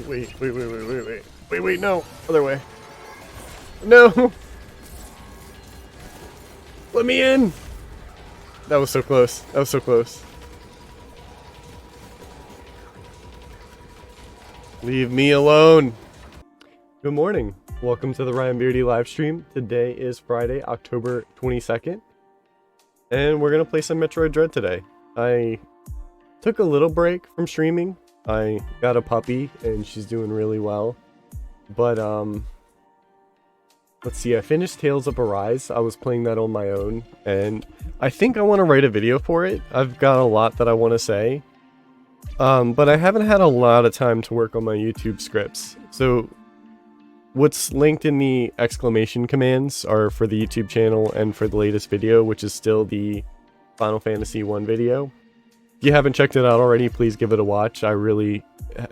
Wait, no. Other way. No! Let me in! That was so close. That was so close. Leave me alone. Good morning. Welcome to the Ryan Beardy live stream. Today is Friday, October 22nd. And we're going to play some Metroid Dread today. I took a little break from streaming. I got a puppy and she's doing really well. But, let's see, I finished Tales of Arise. I was playing that on my own, and I think I want to write a video for it. I've got a lot that I want to say. But I haven't had a lot of time to work on my YouTube scripts. So, what's linked in the exclamation commands are for the YouTube channel and for the latest video, which is still the Final Fantasy 1 video. If you haven't checked it out already, please give it a watch. I really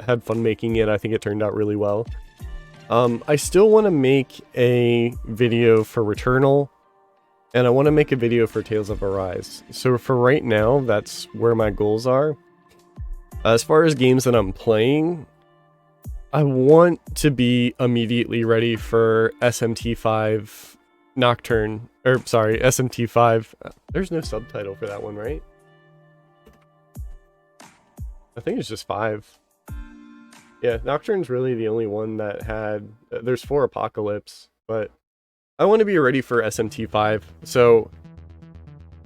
had fun making it. I think it turned out really well. I still want to make a video for Returnal, and I want to make a video for Tales of Arise. So for right now, that's where my goals are. As far as games that I'm playing, I want to be immediately ready for SMT5 Nocturne, or sorry, SMT5. There's no subtitle for that one, right? I think it's just 5. Yeah, Nocturne's really the only one that had... There's 4 Apocalypse, but I want to be ready for SMT5. So,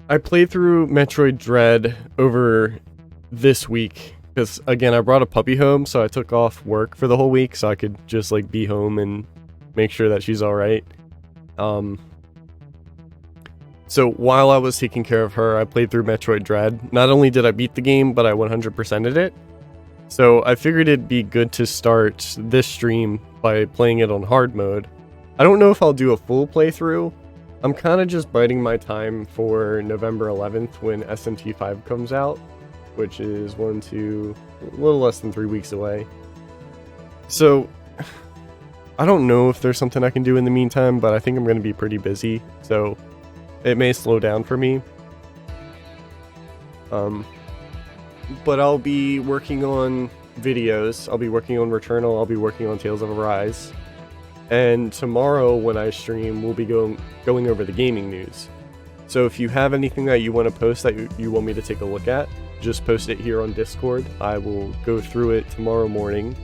I played through Metroid Dread over this week, because, again, I brought a puppy home, so I took off work for the whole week, so I could just, like, be home and make sure that she's alright. So, while I was taking care of her, I played through Metroid Dread. Not only did I beat the game, but I 100%ed it. So I figured it'd be good to start this stream by playing it on hard mode. I don't know if I'll do a full playthrough. I'm kind of just biding my time for November 11th when SMT5 comes out, which is a little less than 3 weeks away. So I don't know if there's something I can do in the meantime, but I think I'm going to be pretty busy, so it may slow down for me. But I'll be working on videos, I'll be working on Returnal, I'll be working on Tales of Arise. And tomorrow when I stream, we'll be going over the gaming news. So if you have anything that you want to post that you want me to take a look at, just post it here on Discord. I will go through it tomorrow morning.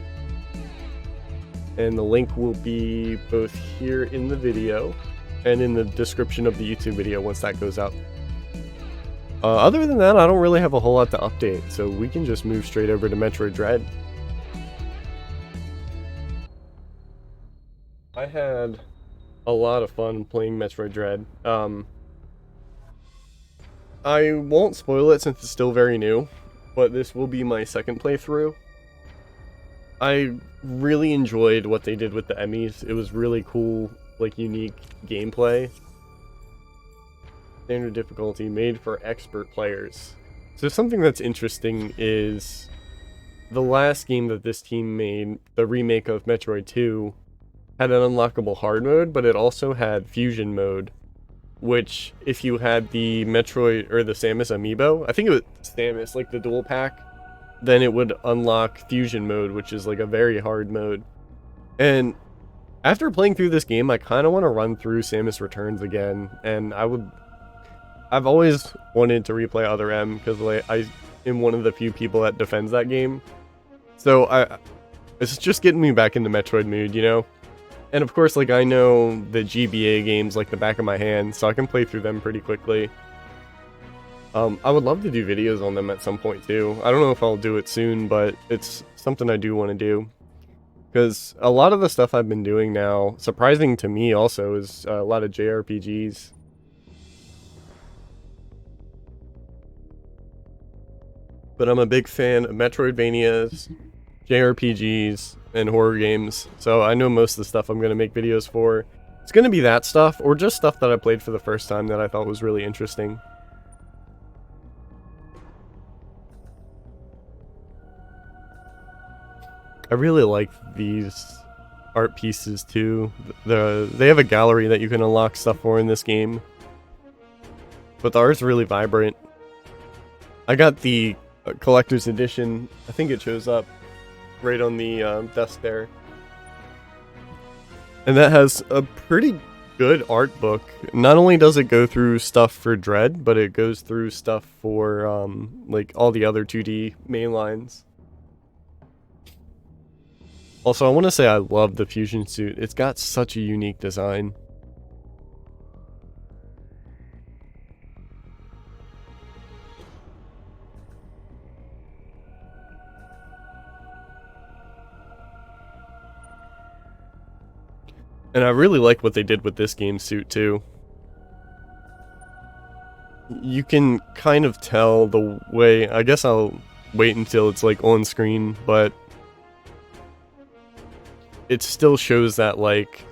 And the link will be both here in the video and in the description of the YouTube video once that goes out. Other than that, I don't really have a whole lot to update, so we can just move straight over to Metroid Dread. I had a lot of fun playing Metroid Dread. I won't spoil it since it's still very new, but this will be my second playthrough. I really enjoyed what they did with the Emmys. It was really cool, like, unique gameplay. Standard difficulty made for expert players. So something that's interesting is the last game that this team made, the remake of Metroid 2, had an unlockable hard mode, but it also had fusion mode, which if you had the Metroid or the Samus amiibo, I think it was Samus, like the dual pack, then it would unlock fusion mode, which is like a very hard mode. And after playing through this game, I kind of want to run through Samus Returns again, and I've always wanted to replay Other M because like, I am one of the few people that defends that game. So it's just getting me back into Metroid mood, you know? And of course, like, I know the GBA games like the back of my hand, so I can play through them pretty quickly. I would love to do videos on them at some point too. I don't know if I'll do it soon, but it's something I do want to do. Because a lot of the stuff I've been doing now, surprising to me also, is a lot of JRPGs. But I'm a big fan of Metroidvanias, JRPGs, and horror games, so I know most of the stuff I'm going to make videos for. It's going to be that stuff, or just stuff that I played for the first time that I thought was really interesting. I really like these art pieces too. They have a gallery that you can unlock stuff for in this game. But the art's really vibrant. I got the collector's edition. I think it shows up right on the desk there. And that has a pretty good art book. Not only does it go through stuff for Dread, but it goes through stuff for like all the other 2D main lines. Also, I want to say I love the fusion suit. It's got such a unique design. And I really like what they did with this game suit too. You can kind of tell the way, I guess I'll wait until it's like on screen, but it still shows that like,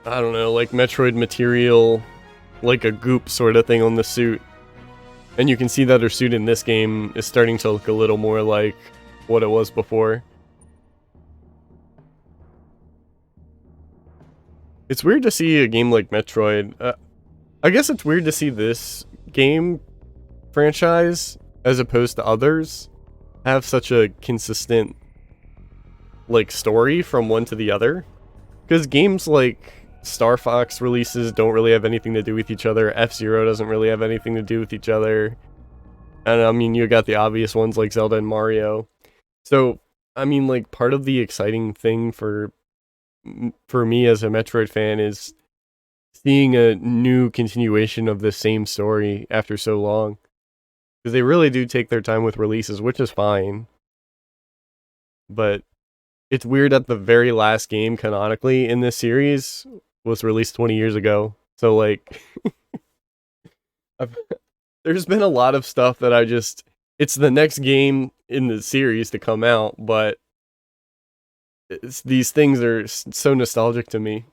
I don't know, like Metroid material, like a goop sort of thing on the suit. And you can see that her suit in this game is starting to look a little more like what it was before. It's weird to see a game like Metroid. I guess it's weird to see this game franchise, as opposed to others, have such a consistent like story from one to the other. Because games like Star Fox releases don't really have anything to do with each other. F-Zero doesn't really have anything to do with each other. And I mean, you got the obvious ones like Zelda and Mario. So, I mean, like, part of the exciting thing for me as a Metroid fan is seeing a new continuation of the same story after so long. Because they really do take their time with releases, which is fine. But it's weird that the very last game canonically in this series was released 20 years ago. So, like, there's been a lot of stuff that it's the next game in the series to come out, but these things are so nostalgic to me.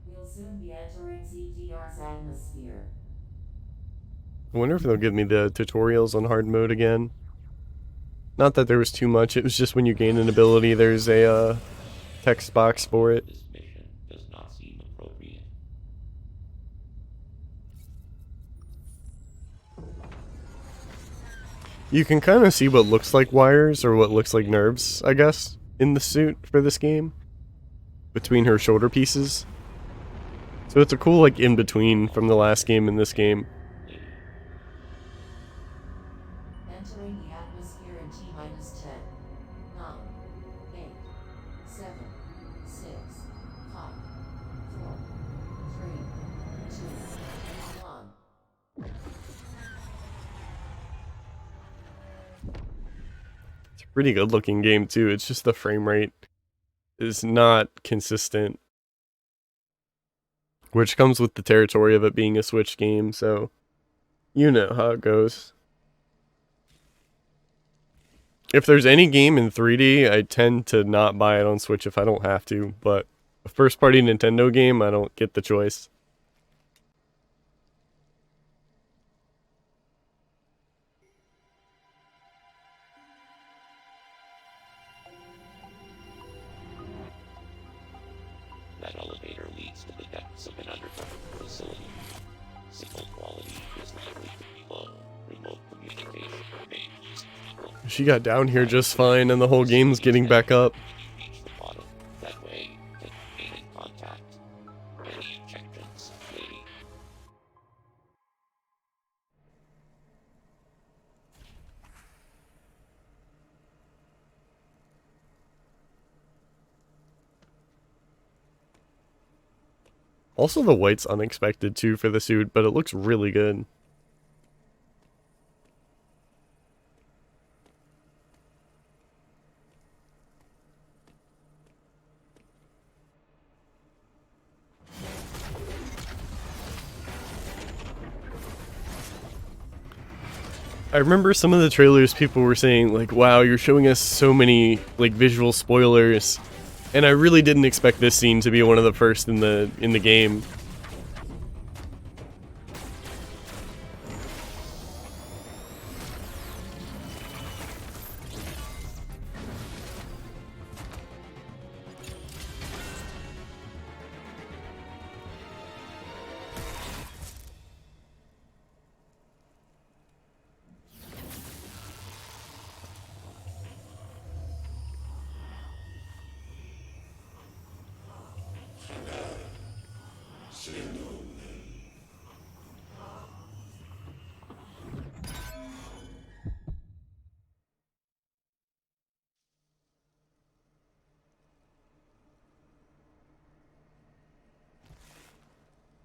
We'll soon be entering CGR's atmosphere. I wonder if they'll give me the tutorials on hard mode again. Not that there was too much, it was just when you gain an ability, there's a text box for it. This mission does not seem appropriate. You can kind of see what looks like wires, or what looks like nerves, I guess, in the suit for this game. Between her shoulder pieces. So it's a cool, like, in-between from the last game and this game. Entering the atmosphere in T-minus 10, 9, 8, 7, 6, 5, 4, 3, 2, 1. It's a pretty good looking game too, it's just the frame rate is not consistent. Which comes with the territory of it being a Switch game, so you know how it goes. If there's any game in 3D, I tend to not buy it on Switch if I don't have to, but a first-party Nintendo game, I don't get the choice. That elevator leads to the depths of an underground facility. Signal quality is likely to be low. Remote communication remains zero. She got down here just fine, and the whole game's getting back up. Reach the bottom. That way, they can remain in contact. Many injections waiting. Also, the white's unexpected too for the suit, but it looks really good. I remember some of the trailers people were saying like, wow, you're showing us so many like visual spoilers. And I really didn't expect this scene to be one of the first in the game.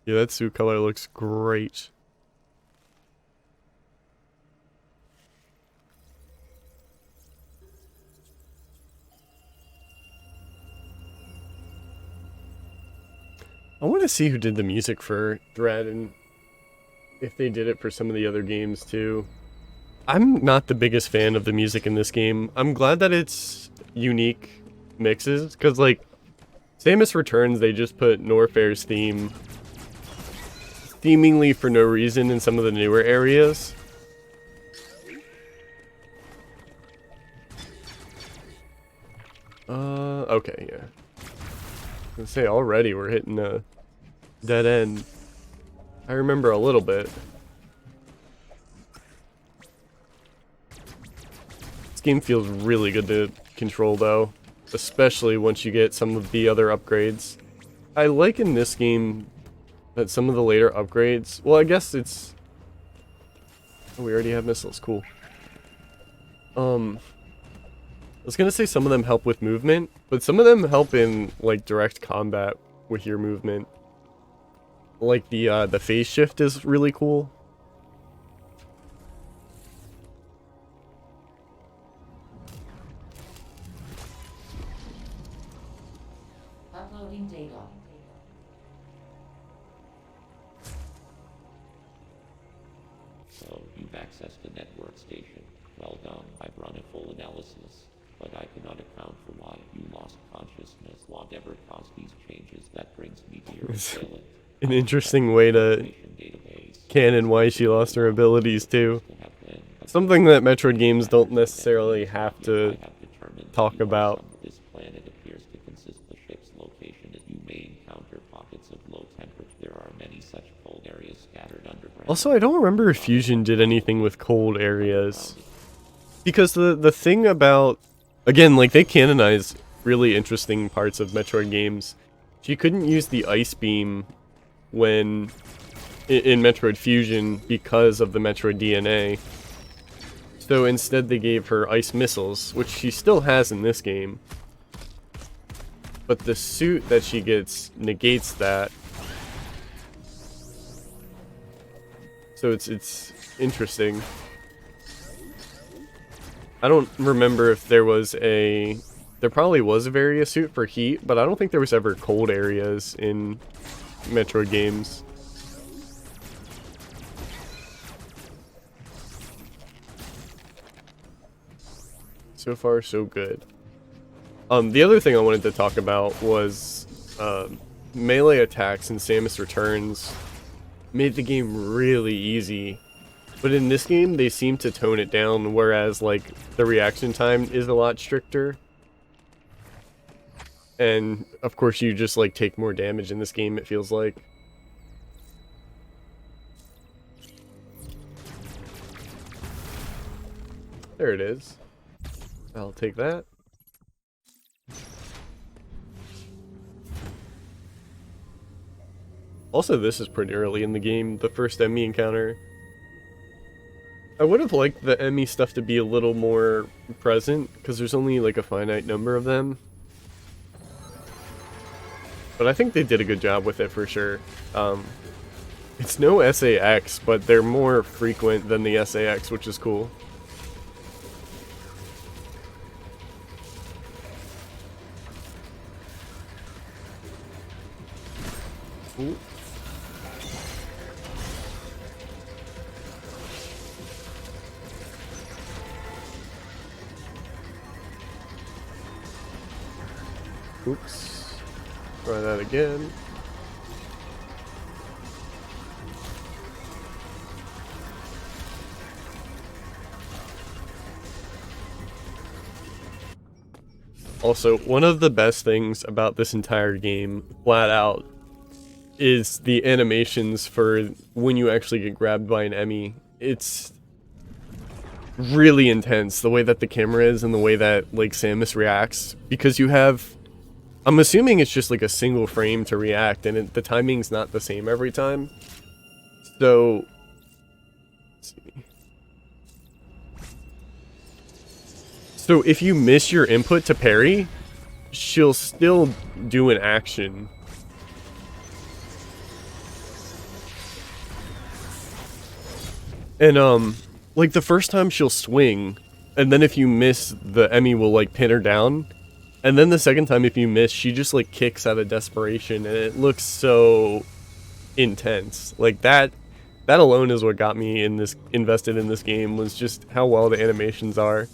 Yeah, that suit color looks great. I want to see who did the music for Dread and if they did it for some of the other games too. I'm not the biggest fan of the music in this game. I'm glad that it's unique mixes, because like Samus Returns, they just put Norfair's theme seemingly for no reason in some of the newer areas. Okay, yeah. I was gonna say, already we're hitting a dead end. I remember a little bit. This game feels really good to control though, especially once you get some of the other upgrades. I like in this game that some of the later upgrades, well, I guess it's, oh, we already have missiles, cool. I was gonna say some of them help with movement, but some of them help in like direct combat with your movement. Like the phase shift is really cool. Uploading data. So, you've accessed the network station. Well done, I've run a full analysis, but I cannot account for why you lost consciousness. Whatever caused these changes, that brings me to your assailant. An interesting way to canon why she lost her abilities too. Something that Metroid games don't necessarily have to talk about. This planet appears to consist of ship's location as you may encounter pockets of low temperature. There are many such cold areas scattered underground. Also, I don't remember if Fusion did anything with cold areas. Because the thing about, again, like they canonize really interesting parts of Metroid games. She couldn't use the Ice Beam when in Metroid Fusion because of the Metroid DNA. So instead they gave her ice missiles, which she still has in this game. But the suit that she gets negates that. So it's interesting. I don't remember if there was a... There probably was a Varia suit for heat, but I don't think there was ever cold areas in Metroid games. So far, so good. The other thing I wanted to talk about was melee attacks in Samus Returns made the game really easy. But in this game, they seem to tone it down, whereas like the reaction time is a lot stricter. And of course, you just like take more damage in this game, it feels like. There it is. I'll take that. Also, this is pretty early in the game, the first Emmy encounter. I would have liked the Emmy stuff to be a little more present, because there's only like a finite number of them. But I think they did a good job with it for sure. It's no SAX, but they're more frequent than the SAX, which is cool. Ooh. Oops. Try that again. Also, one of the best things about this entire game, flat out, is the animations for when you actually get grabbed by an Emmy. It's really intense, the way that the camera is and the way that like Samus reacts, because you have I'm assuming it's just like a single frame to react, and the timing's not the same every time. So, let's see. So if you miss your input to parry, she'll still do an action. And like the first time she'll swing, and then if you miss, the Emmy will like pin her down. And then the second time if you miss, she just like kicks out of desperation, and it looks so intense. Like that alone is what got me invested in this game, was just how well the animations are.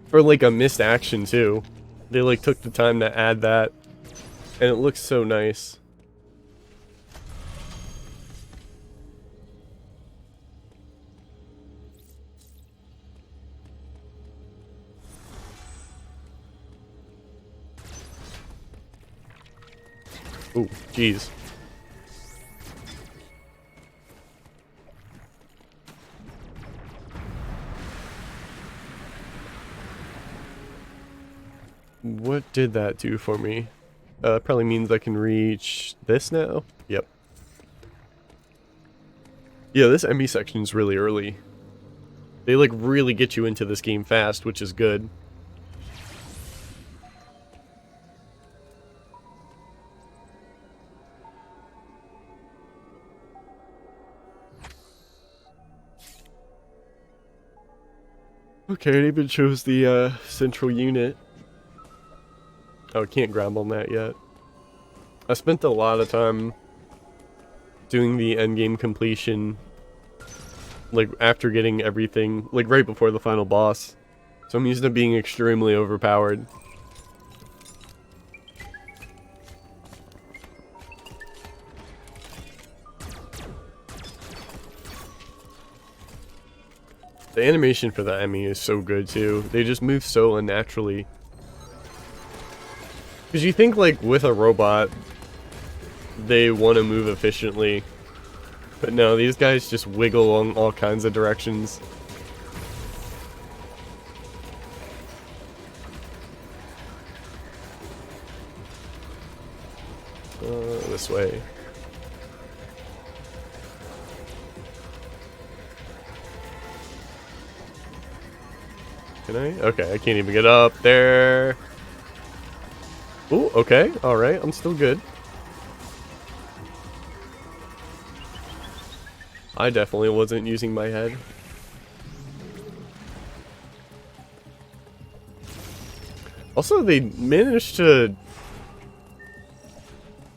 For like a missed action too. They like took the time to add that, and it looks so nice. Ooh, jeez. What did that do for me? Probably means I can reach this now? Yep. Yeah, this ME section's really early. They like really get you into this game fast, which is good. Okay, it even shows the central unit. Oh, can't grab on that yet. I spent a lot of time doing the endgame completion, like after getting everything, like right before the final boss. So I'm used to being extremely overpowered. The animation for the Emmy is so good too. They just move so unnaturally. Because you think like with a robot, they want to move efficiently. But no, these guys just wiggle in all kinds of directions. This way. Can I? Okay, I can't even get up there. Ooh, okay, alright, I'm still good. I definitely wasn't using my head. Also, they managed to...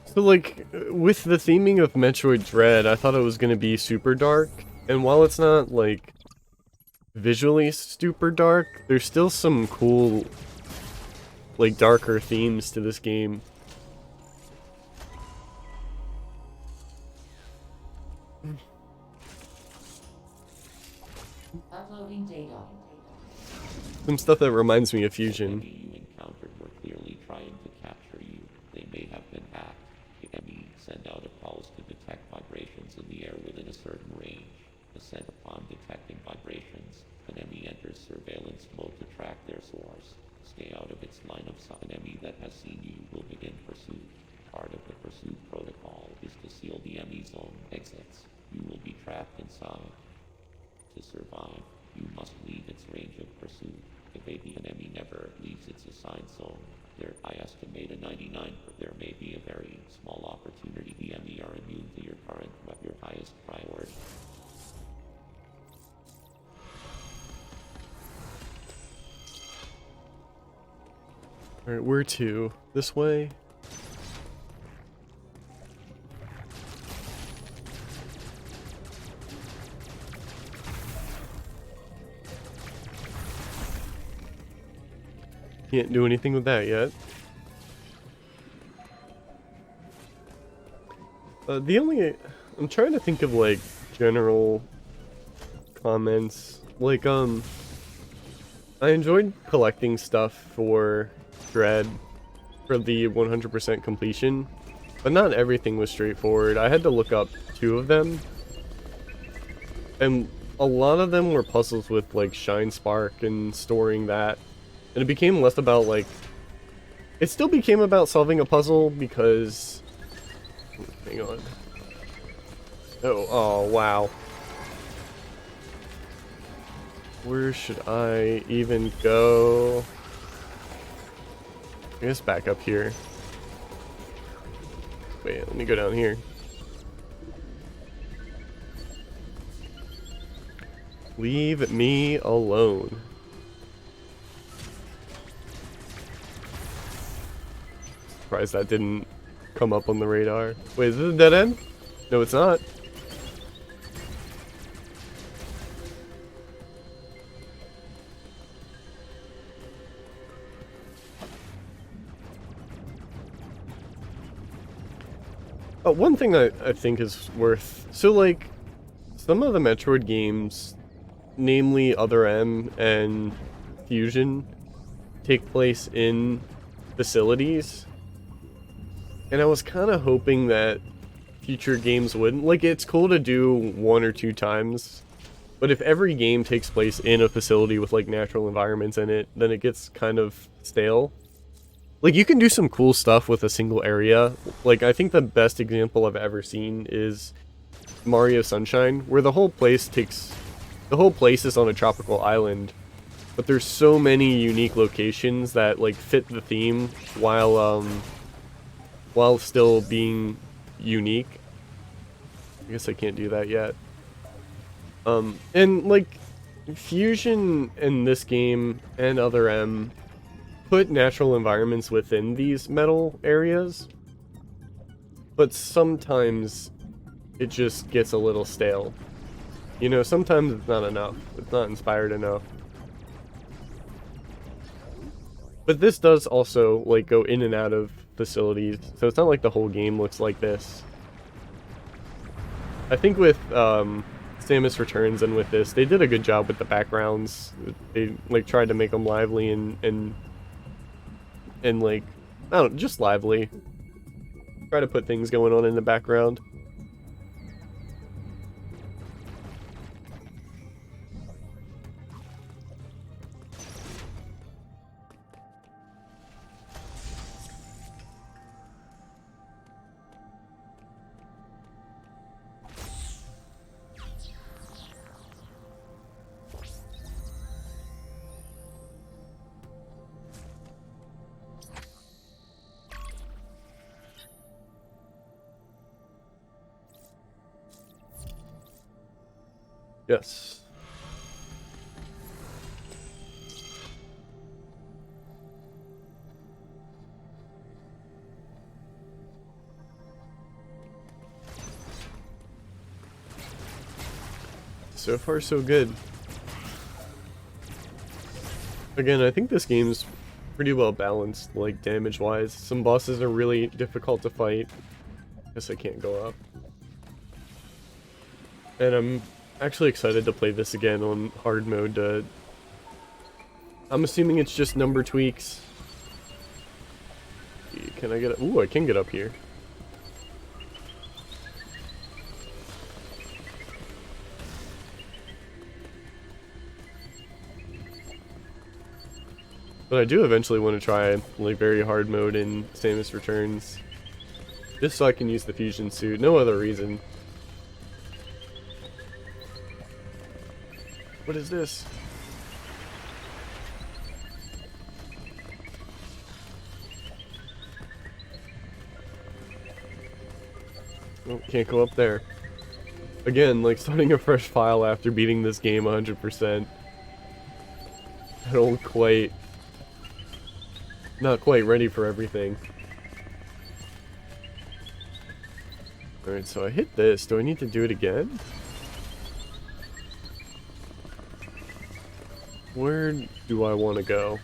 So, like, with the theming of Metroid Dread, I thought it was going to be super dark. And while it's not, like, visually super dark, there's still some cool, like, darker themes to this game. Uploading data. Some stuff that reminds me of Fusion. You encountered were clearly trying to capture you. They may have been hacked. The enemy send out a pulse to detect vibrations in the air within a certain range. Ascend upon detecting vibrations. An enemy enters surveillance mode to track their source. Stay out of its line of sight. An enemy that has seen you will begin pursuit. Part of the pursuit protocol is to seal the enemy zone exits. You will be trapped inside. To survive, you must leave its range of pursuit. If an enemy never leaves its assigned zone, I estimate a 99, but there may be a very small opportunity the enemy are immune to your current, but your highest priority. Alright, where to? This way? Can't do anything with that yet. I'm trying to think of like general comments. Like, I enjoyed collecting stuff for Dread for the 100% completion, but not everything was straightforward. I had to look up 2 of them, and a lot of them were puzzles with like Shine Spark and storing that. And it became less about like It still became about solving a puzzle because... Hang on. Oh, wow. Where should I even go? I guess back up here. Wait, let me go down here. Leave me alone. Surprised that didn't come up on the radar. Wait, is this a dead end? No, it's not. Oh, one thing I think is worth... So, like, some of the Metroid games, namely Other M and Fusion, take place in facilities. And I was kind of hoping that future games wouldn't. Like, it's cool to do 1 or 2 times, but if every game takes place in a facility with, like, natural environments in it, then it gets kind of stale. Like, you can do some cool stuff with a single area. Like, I think the best example I've ever seen is Mario Sunshine, where the whole place is on a tropical island, but there's so many unique locations that, like, fit the theme while still being unique. I guess I can't do that yet. And, like, Fusion in this game and Other M put natural environments within these metal areas, but sometimes it just gets a little stale. You know, sometimes it's not enough. It's not inspired enough. But this does also, like, go in and out of facilities, so it's not like the whole game looks like this. I think with Samus Returns and with this, they did a good job with the backgrounds. They, like, tried to make them lively and like, I don't know, just lively. Try to put things going on in the background. Yes. So far, so good. Again, I think this game's pretty well balanced, like, damage-wise. Some bosses are really difficult to fight. Guess I can't go up. And I'm actually excited to play this again on hard mode. I'm assuming it's just number tweaks. Can I get... Ooh, I can get up here. But I do eventually want to try, like, very hard mode in Samus Returns. Just so I can use the fusion suit. No other reason. What is this? Oh, can't go up there. Again, like, starting a fresh file after beating this game 100%. I don't quite... Not quite ready for everything. Alright, so I hit this. Do I need to do it again? Where do I want to go?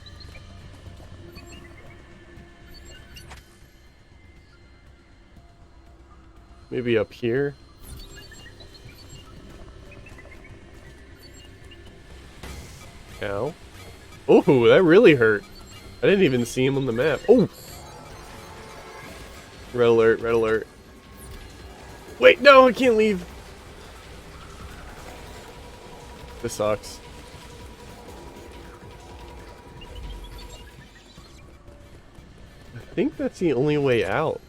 Maybe up here? Ow. Oh, that really hurt. I didn't even see him on the map. Oh! Red alert, red alert. Wait, no, I can't leave. This sucks. think that's the only way out.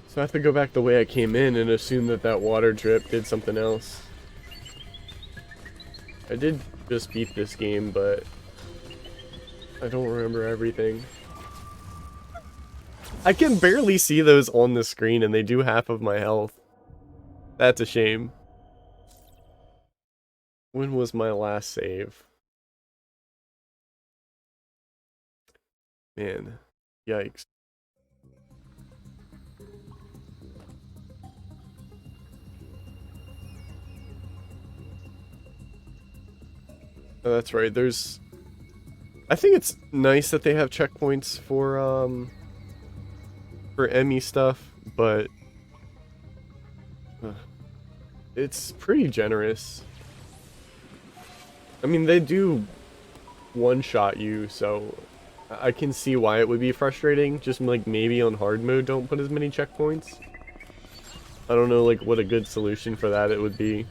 So I have to go back the way I came in and assume that that water drip did something else. I did just beat this game, but I don't remember everything. I can barely see those on the screen and they do half of my health. That's a shame. When was my last save? Man, yikes. Oh, that's right, there's... I think it's nice that they have checkpoints for Emmy stuff, but... it's pretty generous. I mean, they do one-shot you, so I can see why it would be frustrating. Just like maybe on hard mode don't put as many checkpoints. I don't know like what a good solution for that it would be.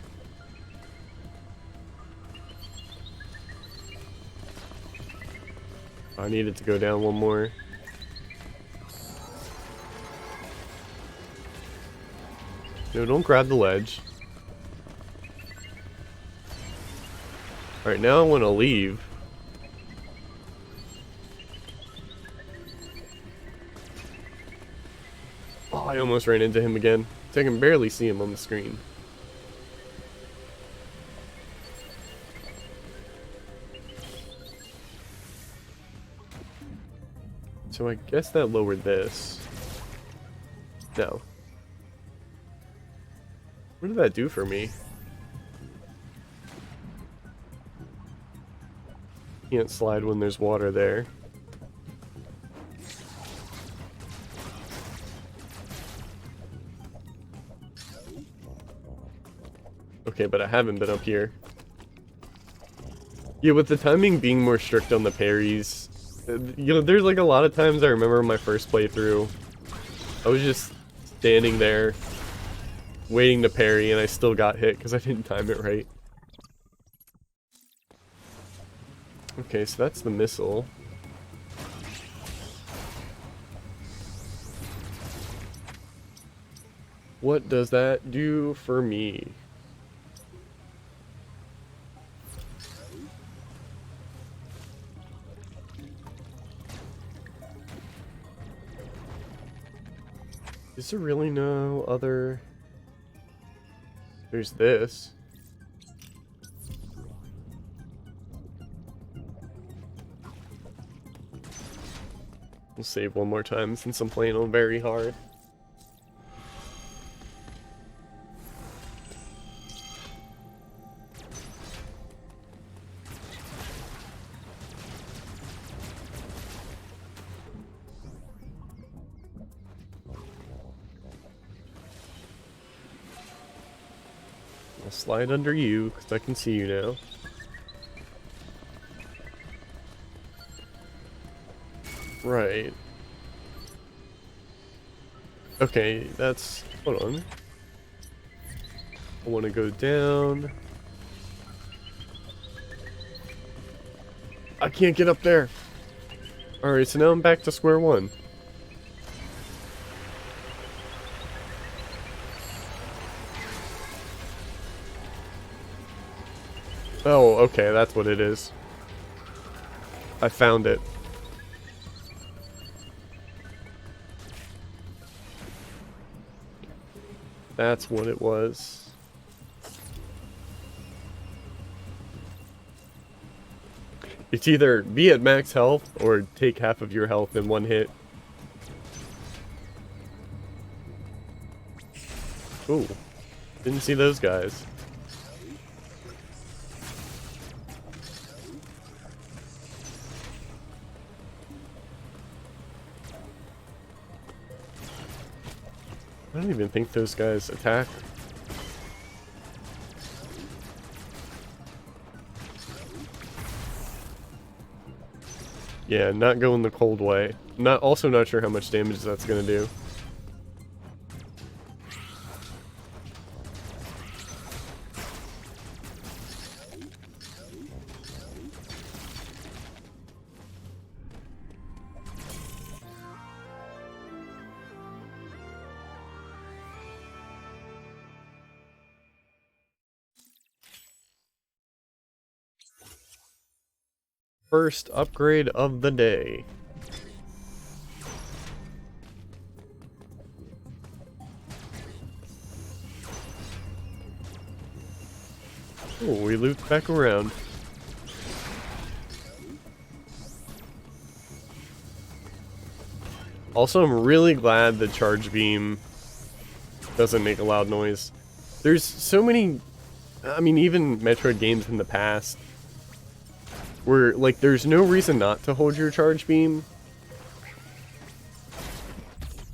I needed to go down one more. No, don't grab the ledge. Alright, now I want to leave. Oh, I almost ran into him again. So I can barely see him on the screen. So I guess that lowered this. No. What did that do for me? Can't slide when there's water there. Okay, but I haven't been up here. Yeah, with the timing being more strict on the parries, you know, there's like a lot of times I remember my first playthrough, I was just standing there waiting to parry and I still got hit because I didn't time it right. Okay, so that's the missile. What does that do for me? Is there really no other... There's this. We'll save one more time since I'm playing on very hard. I'll slide under you because I can see you now. Right. Okay, that's... Hold on. I want to go down. I can't get up there. Alright, so now I'm back to square one. Oh, okay, that's what it is. I found it. That's what it was. It's either be at max health or take half of your health in one hit. Ooh, didn't see those guys. I don't even think those guys attack. Yeah, not going the cold way. Also not sure how much damage that's gonna do. first upgrade of the day. Oh, we looped back around. Also, I'm really glad the charge beam doesn't make a loud noise. There's so many, I mean, even Metroid games in the past where, like, there's no reason not to hold your charge beam.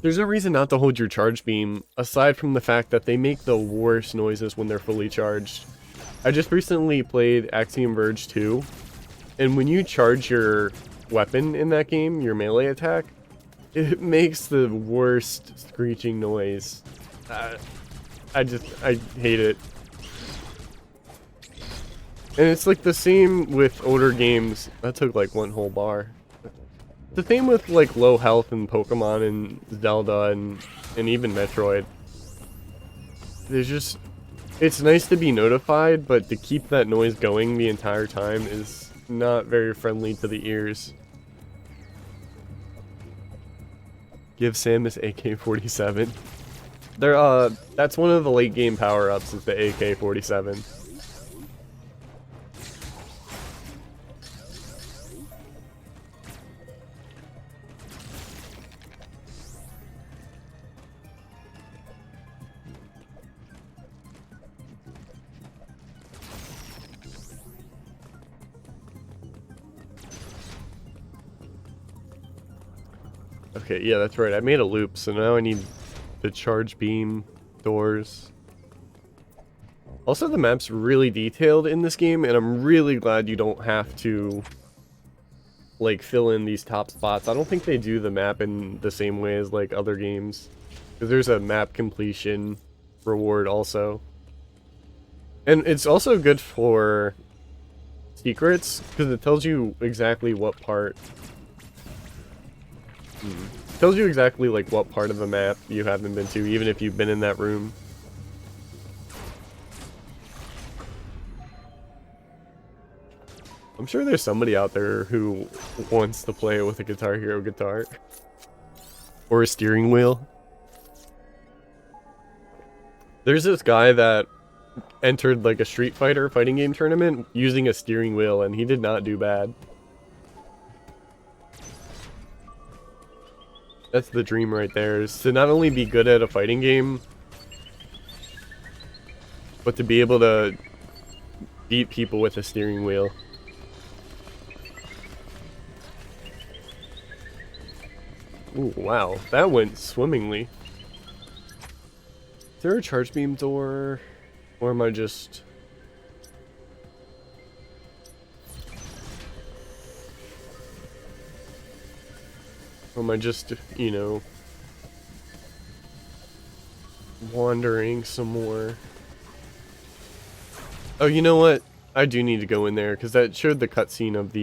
There's no reason not to hold your charge beam, aside from the fact that they make the worst noises when they're fully charged. I just recently played Axiom Verge 2, and when you charge your weapon in that game, your melee attack, it makes the worst screeching noise. I hate it. And it's like the same with older games. That took like one whole bar. The same with like low health in Pokemon and Zelda and even Metroid. There's just, it's nice to be notified, but to keep that noise going the entire time is not very friendly to the ears. Give Samus AK-47. That's one of the late game power-ups is the AK-47. Okay, yeah, that's right. I made a loop, so now I need the charge beam doors. Also, the map's really detailed in this game, and I'm really glad you don't have to, like, fill in these top spots. I don't think they do the map in the same way as, like, other games. Because there's a map completion reward also. And it's also good for secrets, because it tells you exactly what part... tells you exactly like what part of the map you haven't been to, even if you've been in that room. I'm sure there's somebody out there who wants to play it with a Guitar Hero guitar. Or a steering wheel. There's this guy that entered like a Street Fighter fighting game tournament using a steering wheel, and he did not do bad. That's the dream right there, is to not only be good at a fighting game, but to be able to beat people with a steering wheel. Ooh, wow, that went swimmingly. Is there a charge beam door? Or am I just... Or am I just, you know, wandering some more? Oh, you know what? I do need to go in there, because that showed the cutscene of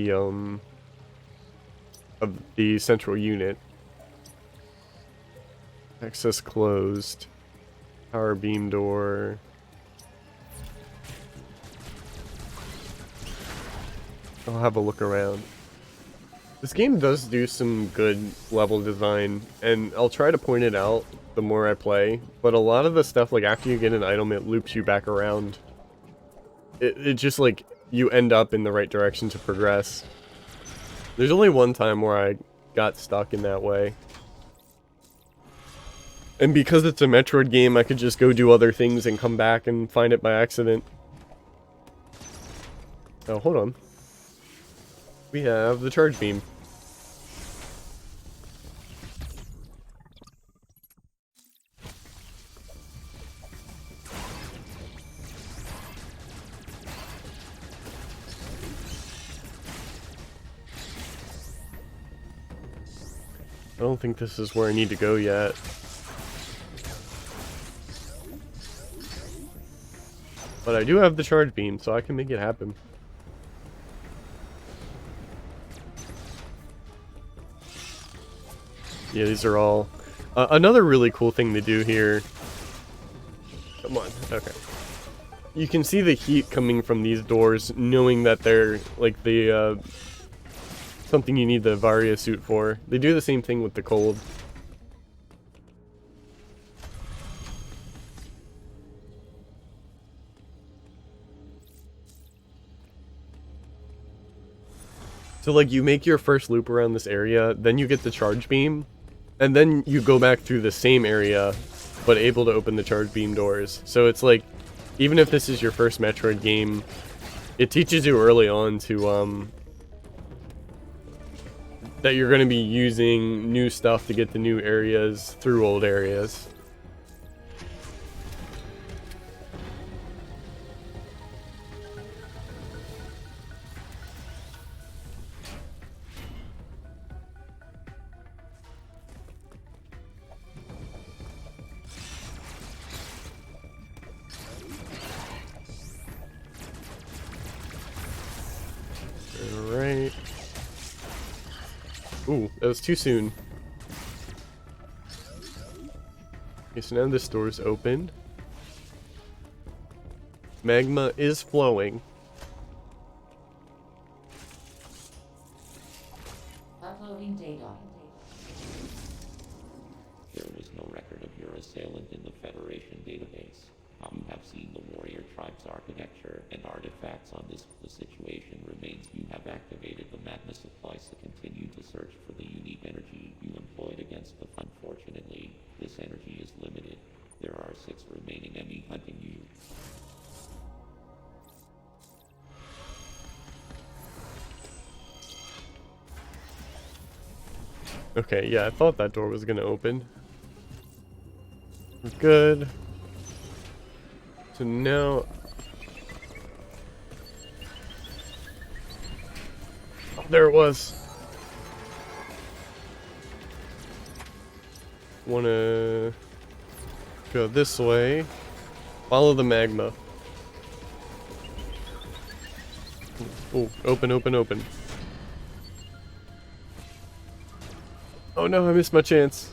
the central unit. Access closed. Power beam door. I'll have a look around. This game does do some good level design, and I'll try to point it out the more I play, but a lot of the stuff, like after you get an item, it loops you back around. It just like, you end up in the right direction to progress. There's only one time where I got stuck in that way. And because it's a Metroid game, I could just go do other things and come back and find it by accident. Oh, hold on. We have the charge beam. I don't think this is where I need to go yet. But I do have the charge beam, so I can make it happen. Yeah, these are all... another really cool thing to do here... Come on, okay. You can see the heat coming from these doors, knowing that they're, like, the something you need the Varia suit for. They do the same thing with the cold. So like you make your first loop around this area, then you get the charge beam, and then you go back through the same area, but able to open the charge beam doors. So it's like, even if this is your first Metroid game, it teaches you early on to, that you're going to be using new stuff to get to new areas through old areas. Alright. Ooh, that was too soon. Okay, so now this door's open. Magma is flowing. Uploading data. There was no record of your assailant in the Federation database. You have seen the warrior tribe's architecture and artifacts on this. The situation remains. You have activated the magma supplies to continue to search for the unique energy you employed against them. Unfortunately, this energy is limited. There are 6 remaining enemy hunting you. Okay, yeah, I thought that door was gonna open. We're good. So now... Oh, there it was. Wanna go this way. Follow the magma. Oh, open, open, open. Oh no, I missed my chance.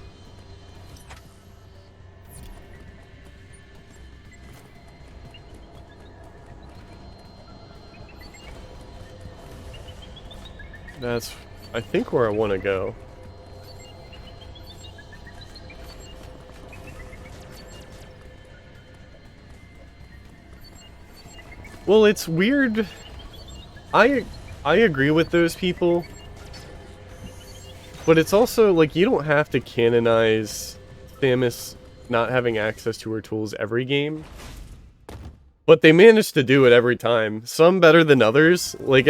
That's, I think, where I want to go. Well, it's weird. I agree with those people. But it's also, like, you don't have to canonize Samus not having access to her tools every game. But they manage to do it every time. Some better than others. Like,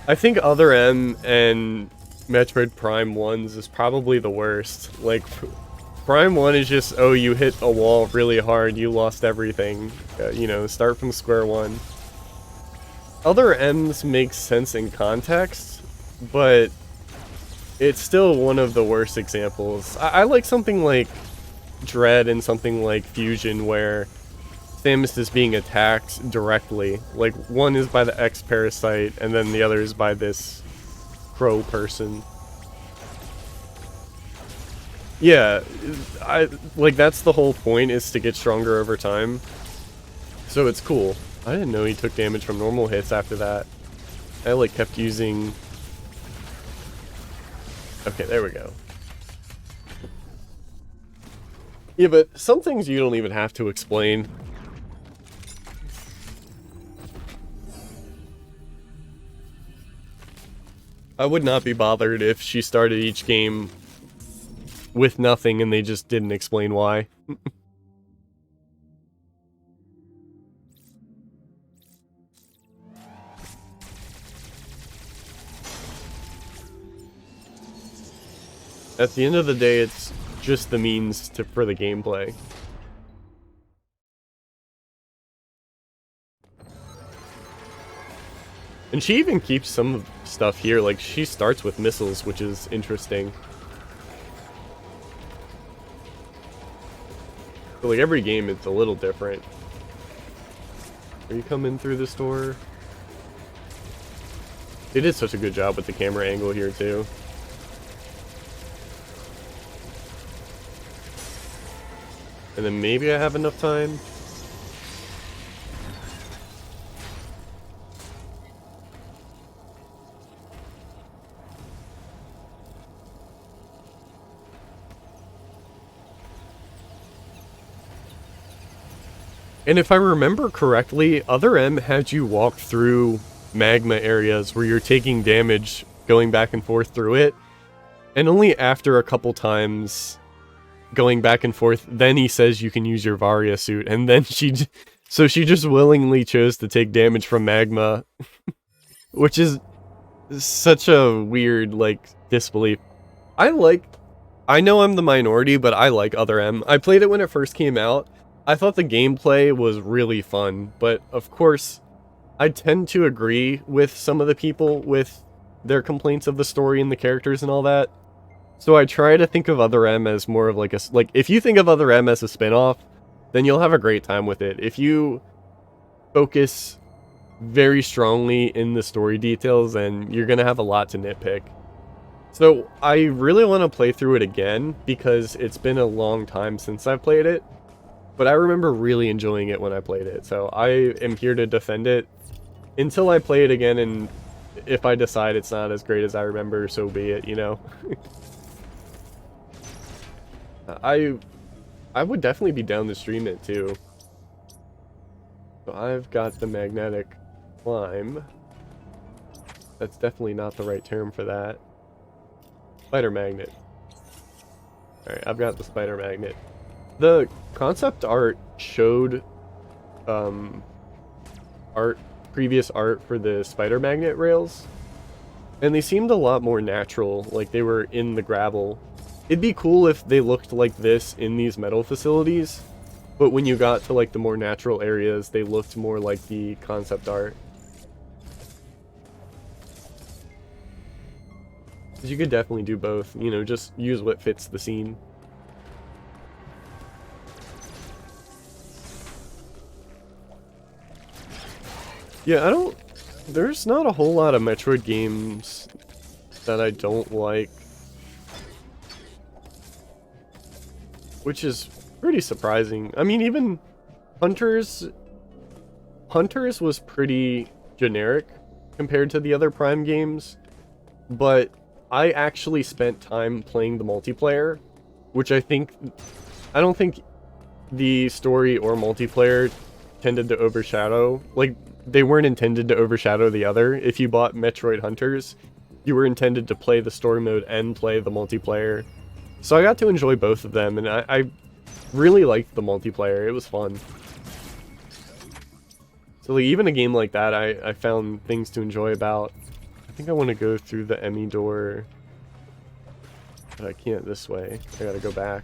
I think Other M and Metroid Prime 1s is probably the worst. Like, Prime 1 is just, oh, you hit a wall really hard, you lost everything. You know, start from square one. Other M's makes sense in context, but it's still one of the worst examples. I like something like Dread and something like Fusion where Samus is being attacked directly. Like, one is by the X-Parasite, and then the other is by this crow person. Yeah, like, that's the whole point, is to get stronger over time. So it's cool. I didn't know he took damage from normal hits after that. I, like, kept using... Okay, there we go. Yeah, but some things you don't even have to explain. I would not be bothered if she started each game with nothing and they just didn't explain why. At the end of the day, it's just the means for the gameplay. And she even keeps some stuff here, like she starts with missiles, which is interesting. So like every game it's a little different. Are you coming through this door? They did such a good job with the camera angle here too. And then maybe I have enough time. And if I remember correctly, Other M had you walk through magma areas where you're taking damage going back and forth through it. And only after a couple times going back and forth, then he says you can use your Varia suit. And then so she just willingly chose to take damage from magma, which is such a weird, like, disbelief. I know I'm the minority, but I like Other M. I played it when it first came out. I thought the gameplay was really fun, but of course, I tend to agree with some of the people with their complaints of the story and the characters and all that. So I try to think of Other M as more of like if you think of Other M as a spin-off, then you'll have a great time with it. If you focus very strongly in the story details, then you're gonna have a lot to nitpick. So I really want to play through it again because it's been a long time since I've played it. But I remember really enjoying it when I played it, so I am here to defend it until I play it again, and if I decide it's not as great as I remember, so be it, you know? I would definitely be down to stream it, too. So I've got the magnetic climb. That's definitely not the right term for that. Spider magnet. Alright, I've got the spider magnet. The concept art showed previous art for the spider magnet rails, and they seemed a lot more natural, like they were in the gravel. It'd be cool if they looked like this in these metal facilities, but when you got to like the more natural areas, they looked more like the concept art. Because you could definitely do both, you know, just use what fits the scene. Yeah, there's not a whole lot of Metroid games that I don't like, which is pretty surprising. I mean, even Hunters was pretty generic compared to the other Prime games, but I actually spent time playing the multiplayer, which I don't think the story or multiplayer tended to overshadow, like, they weren't intended to overshadow the other. If you bought Metroid Hunters, you were intended to play the story mode and play the multiplayer. So I got to enjoy both of them, and I really liked the multiplayer. It was fun. So like, even a game like that, I found things to enjoy about. I think I want to go through the Emmy door, but I can't this way. I gotta go back.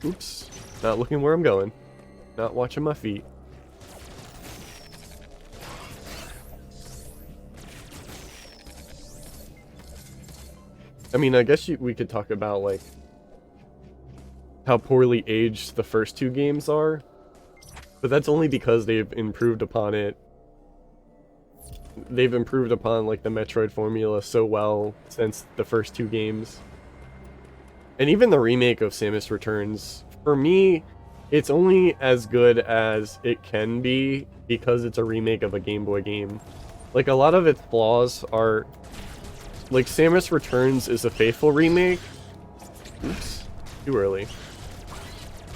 Oops. Not looking where I'm going. Not watching my feet. I mean, I guess we could talk about, like, how poorly aged the first two games are. But that's only because they've improved upon it. They've improved upon, like, the Metroid formula so well since the first two games. And even the remake of Samus Returns, for me, it's only as good as it can be because it's a remake of a Game Boy game. Like, a lot of its flaws are... Like, Samus Returns is a faithful remake. Oops. Too early.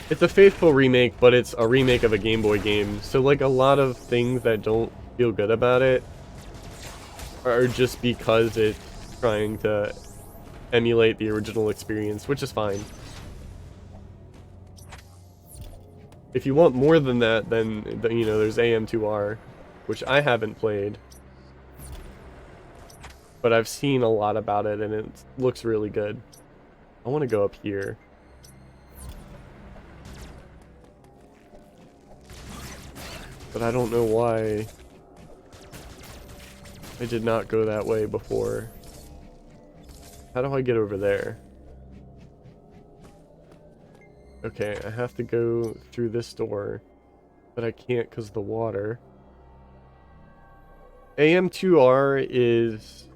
It's a faithful remake, but it's a remake of a Game Boy game. So, like, a lot of things that don't feel good about it are just because it's trying to emulate the original experience, which is fine. If you want more than that, then, you know, there's AM2R, which I haven't played. But I've seen a lot about it, and it looks really good. I want to go up here. But I don't know why I did not go that way before. How do I get over there? Okay, I have to go through this door, but I can't because of the water. AM2R is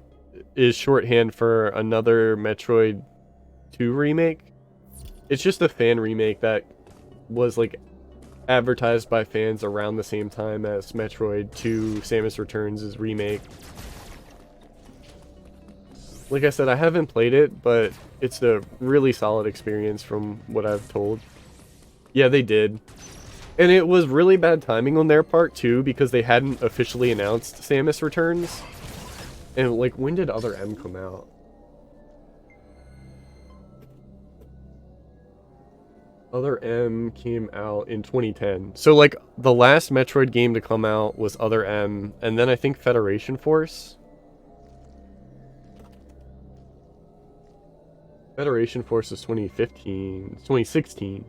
shorthand for another Metroid 2 remake. It's just a fan remake that was, like, advertised by fans around the same time as Metroid 2 Samus Returns' remake. Like I said, I haven't played it, but it's a really solid experience from what I've told. Yeah, they did. And it was really bad timing on their part, too, because they hadn't officially announced Samus Returns. And, like, when did Other M come out? Other M came out in 2010. So, like, the last Metroid game to come out was Other M, and then I think Federation Force. Federation Force was 2016.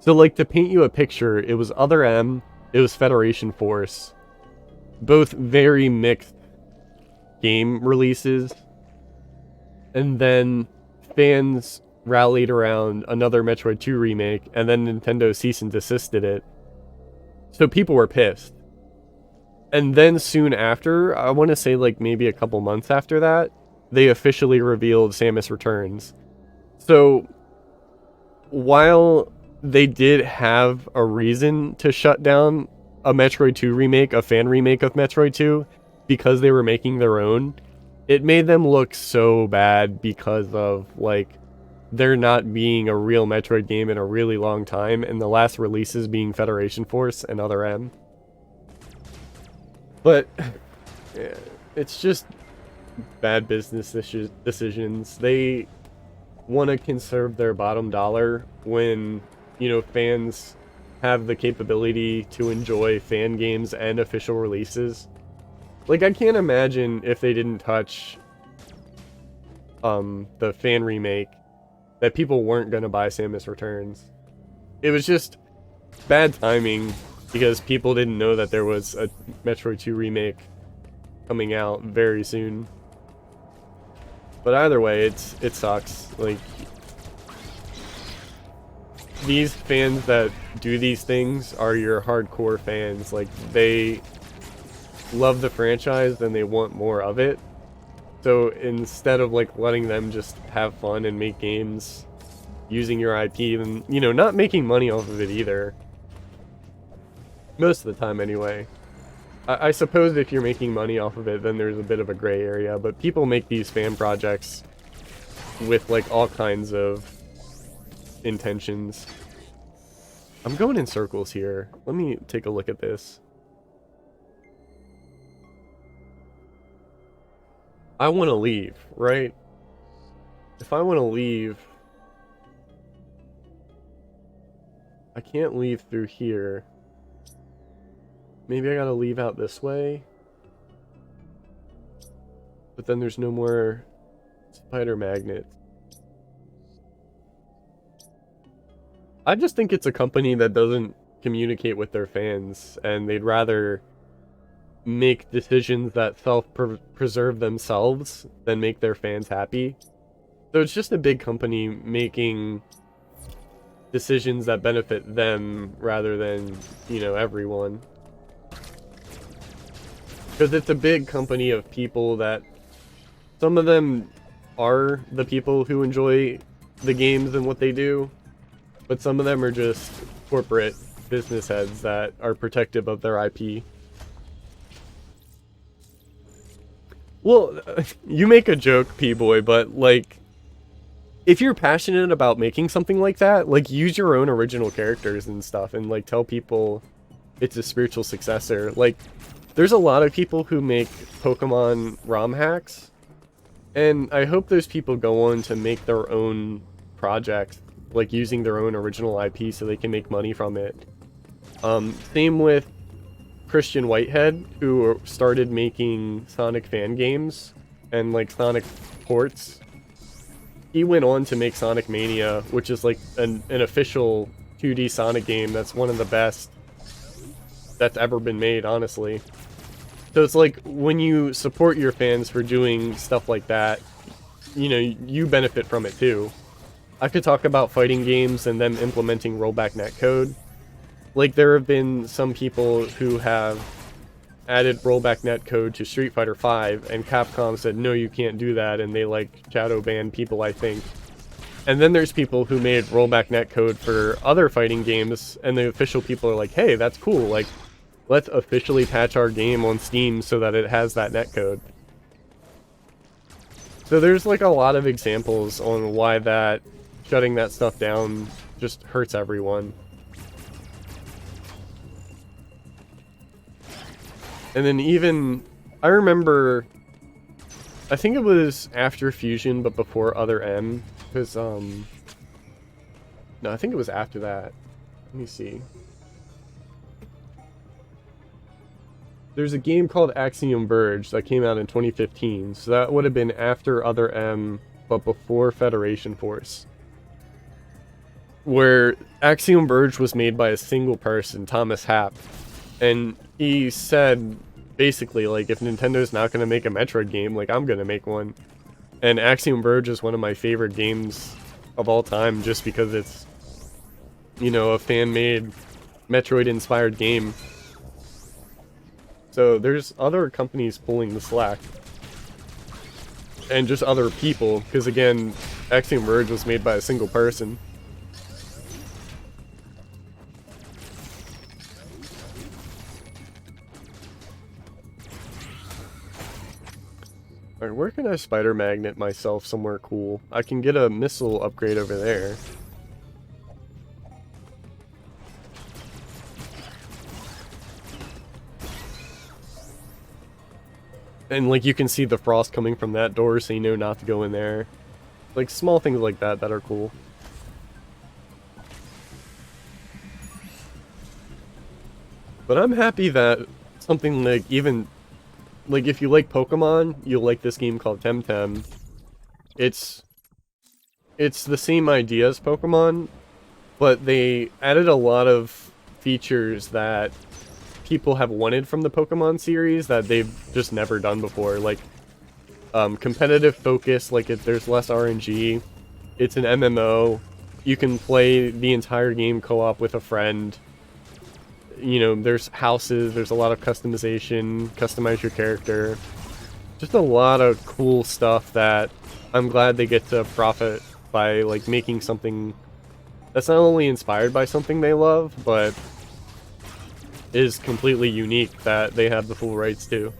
So, like, to paint you a picture, it was Other M, it was Federation Force. Both very mixed game releases. And then fans rallied around another Metroid 2 remake, and then Nintendo cease and desisted it. So people were pissed. And then soon after, I want to say like maybe a couple months after that, they officially revealed Samus Returns. So while they did have a reason to shut down a Metroid 2 remake, a fan remake of Metroid 2, because they were making their own, it made them look so bad because of, like, there not being a real Metroid game in a really long time, and the last releases being Federation Force and Other M. But yeah, it's just bad business decisions. They want to conserve their bottom dollar when, you know, fans have the capability to enjoy fan games and official releases. Like, I can't imagine if they didn't touch the fan remake that people weren't going to buy Samus Returns. It was just bad timing because people didn't know that there was a Metroid 2 remake coming out very soon. But either way, it sucks. Like, these fans that do these things are your hardcore fans. Like, they love the franchise and they want more of it. So instead of like letting them just have fun and make games using your IP, and, you know, not making money off of it either, most of the time anyway. I suppose if you're making money off of it, then there's a bit of a gray area, but people make these fan projects with like all kinds of intentions. I'm going in circles here. Let me take a look at this. I want to leave, right? If I want to leave, I can't leave through here. Maybe I gotta leave out this way. But then there's no more spider magnets. I just think it's a company that doesn't communicate with their fans, and they'd rather make decisions that self-preserve themselves than make their fans happy. So it's just a big company making decisions that benefit them rather than, you know, everyone. Because it's a big company of people that, some of them are the people who enjoy the games and what they do, but some of them are just corporate business heads that are protective of their IP. Well, you make a joke, P-Boy, but, like, if you're passionate about making something like that, like, use your own original characters and stuff, and, like, tell people it's a spiritual successor. Like, there's a lot of people who make Pokemon ROM hacks, and I hope those people go on to make their own projects, like, using their own original IP so they can make money from it. Same with Christian Whitehead, who started making Sonic fan games and like Sonic ports. He went on to make Sonic Mania, which is like an official 2D Sonic game that's one of the best that's ever been made, honestly. So it's like, when you support your fans for doing stuff like that, you know, you benefit from it too. I could talk about fighting games and them implementing rollback netcode. Like, there have been some people who have added rollback netcode to Street Fighter V, and Capcom said, no, you can't do that, and they, like, shadow banned people, I think. And then there's people who made rollback netcode for other fighting games, and the official people are like, hey, that's cool, like, let's officially patch our game on Steam so that it has that netcode. So there's, like, a lot of examples on why that, shutting that stuff down just hurts everyone. And then even, I remember, I think it was after Fusion, but before Other M, because, no, I think it was after that. Let me see. There's a game called Axiom Verge that came out in 2015, so that would have been after Other M, but before Federation Force. Where Axiom Verge was made by a single person, Thomas Happ, and he said, basically, like, if Nintendo's not going to make a Metroid game, like, I'm going to make one. And Axiom Verge is one of my favorite games of all time, just because it's, you know, a fan-made Metroid-inspired game. So there's other companies pulling the slack. And just other people, because again, Axiom Verge was made by a single person. Alright, where can I spider magnet myself somewhere cool? I can get a missile upgrade over there. And, like, you can see the frost coming from that door, so you know not to go in there. Like, small things like that that are cool. But I'm happy that something like, even, like, if you like Pokemon, you'll like this game called Temtem. It's the same idea as Pokemon, but they added a lot of features that people have wanted from the Pokemon series that they've just never done before, like competitive focus, like there's less RNG, it's an MMO, you can play the entire game co-op with a friend, you know, there's houses, there's a lot of customization, customize your character, just a lot of cool stuff that I'm glad they get to profit by, like, making something that's not only inspired by something they love, but is completely unique that they have the full rights to.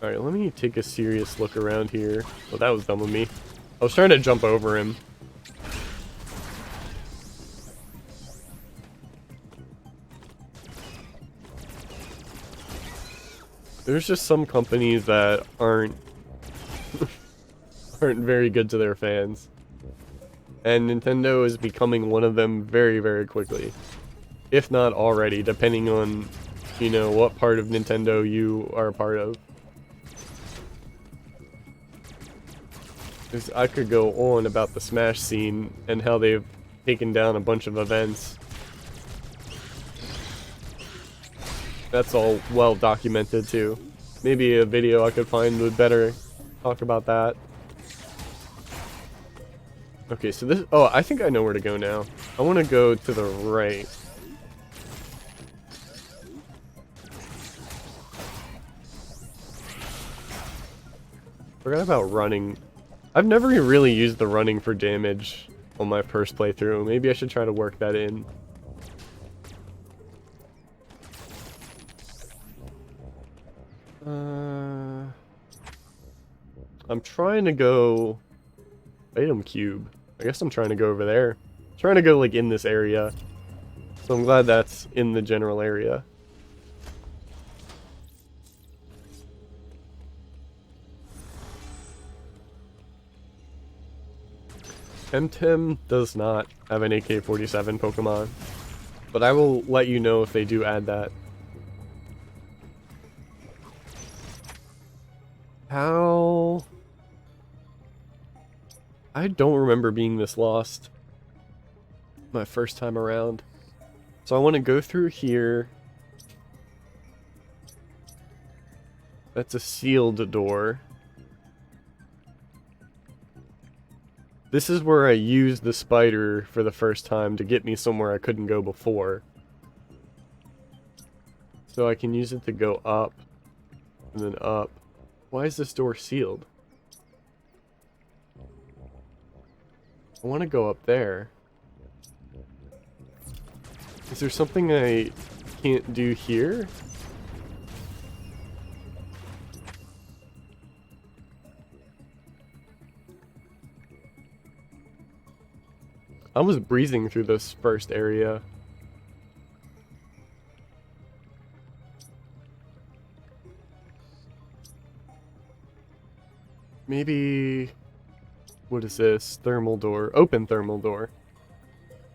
Alright, let me take a serious look around here. Well, that was dumb of me. I was trying to jump over him. There's just some companies that aren't very good to their fans. And Nintendo is becoming one of them very, very quickly. If not already, depending on, you know, what part of Nintendo you are a part of. 'Cause I could go on about the Smash scene and how they've taken down a bunch of events. That's all well documented too. Maybe a video I could find would better talk about that. Okay, so this... Oh, I think I know where to go now. I want to go to the right. Forgot about running. I've never really used the running for damage on my first playthrough. Maybe I should try to work that in. I'm trying to go... Item cube. I guess I'm trying to go over there. I'm trying to go, like, in this area. So I'm glad that's in the general area. Temtem does not have an AK-47 Pokemon, but I will let you know if they do add that. How... I don't remember being this lost my first time around. So I want to go through here. That's a sealed door. This is where I used the spider for the first time to get me somewhere I couldn't go before. So I can use it to go up and then up. Why is this door sealed? I want to go up there. Is there something I can't do here? I I was breezing through this first area. Maybe... What is this? Thermal door. Open thermal door.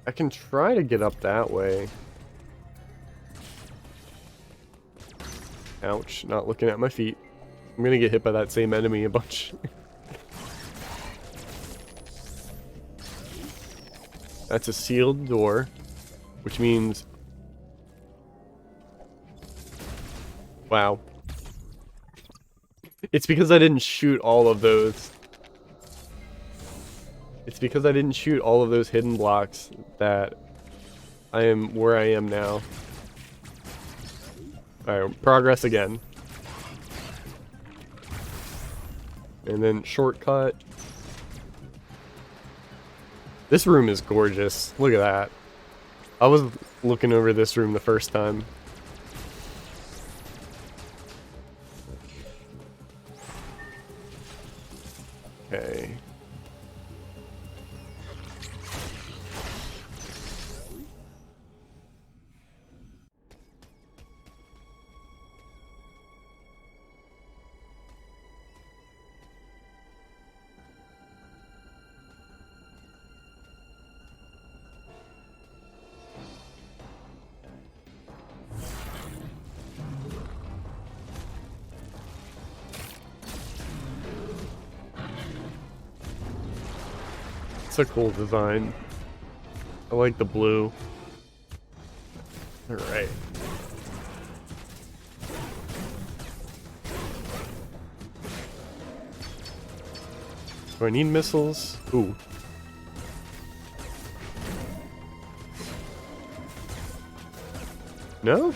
I can try to get up that way. Ouch, not looking at my feet. I'm gonna get hit by that same enemy a bunch. That's a sealed door, which means... Wow. It's because I didn't shoot all of those. It's because I didn't shoot all of those hidden blocks that I am where I am now. Alright, progress again. And then shortcut. This room is gorgeous. Look at that. I was looking over this room the first time. Okay. It's a cool design. I like the blue. Alright. Do I need missiles? Ooh. No?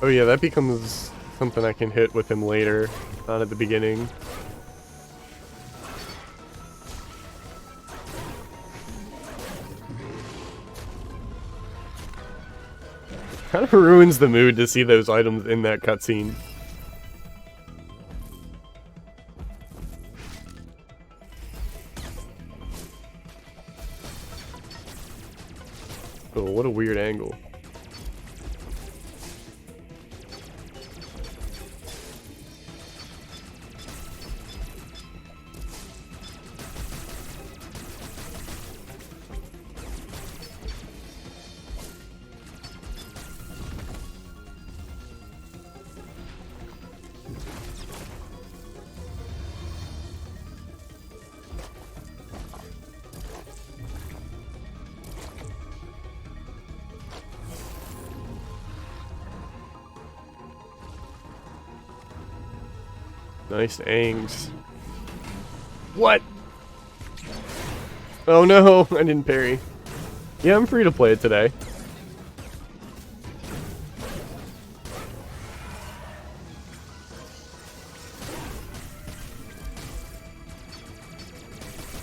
Oh yeah, that becomes something I can hit with him later, not at the beginning. Kind of ruins the mood to see those items in that cutscene. Oh, what a weird angle. Nice angs. What? Oh no, I didn't parry. Yeah, I'm free to play it today.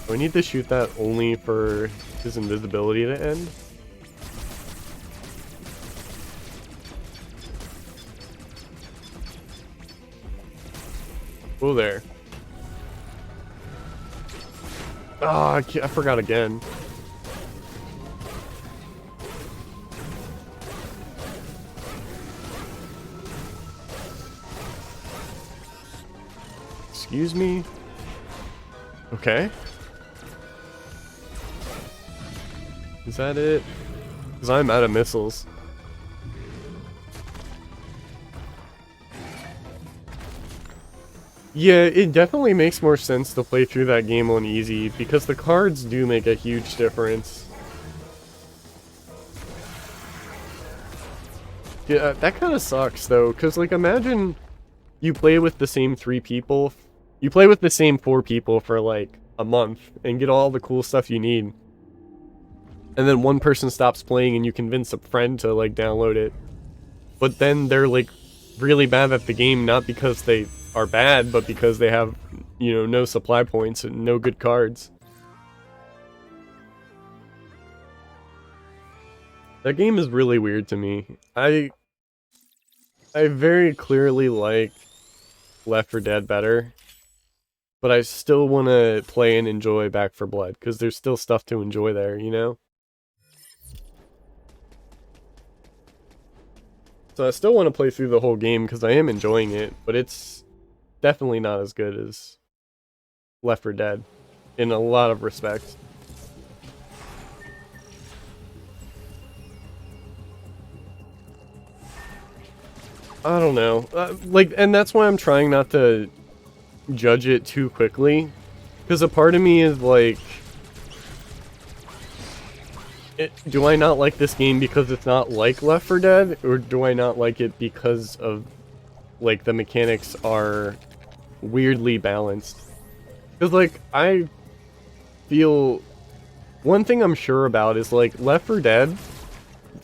Do I need to shoot that only for his invisibility to end? Oh, there. Oh, I forgot again. Excuse me? Okay. Is that it? Because I'm out of missiles. Yeah, it definitely makes more sense to play through that game on easy, because the cards do make a huge difference. Yeah, that kind of sucks, though, because, like, imagine you play with the same 3 people. You play with the same 4 people for, like, a month, and get all the cool stuff you need. And then one person stops playing, and you convince a friend to, like, download it. But then they're, like, really bad at the game, not because they are bad, but because they have, you know, no supply points and no good cards. That game is really weird to me. I I very clearly like Left 4 Dead better, but I still want to play and enjoy Back 4 Blood because there's still stuff to enjoy there, you know? So I still want to play through the whole game because I am enjoying it, but it's definitely not as good as Left 4 Dead in a lot of respects. I don't know. And that's why I'm trying not to judge it too quickly. Because a part of me is like, do I not like this game because it's not like Left 4 Dead? Or do I not like it because of, like, the mechanics are weirdly balanced? Because, like, I feel... One thing I'm sure about is, like, Left 4 Dead...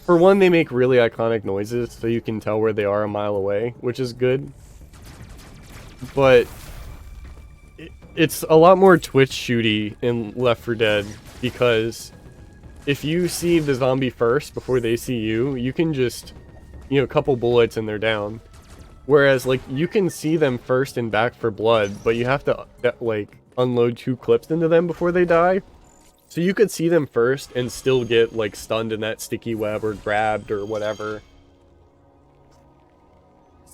For one, they make really iconic noises, so you can tell where they are a mile away, which is good. But it's a lot more twitch shooty in Left 4 Dead, because if you see the zombie first before they see you, you can just, you know, a couple bullets and they're down. Whereas, like, you can see them first in Back 4 Blood, but you have to, like, unload 2 clips into them before they die. So you could see them first and still get, like, stunned in that sticky web or grabbed or whatever.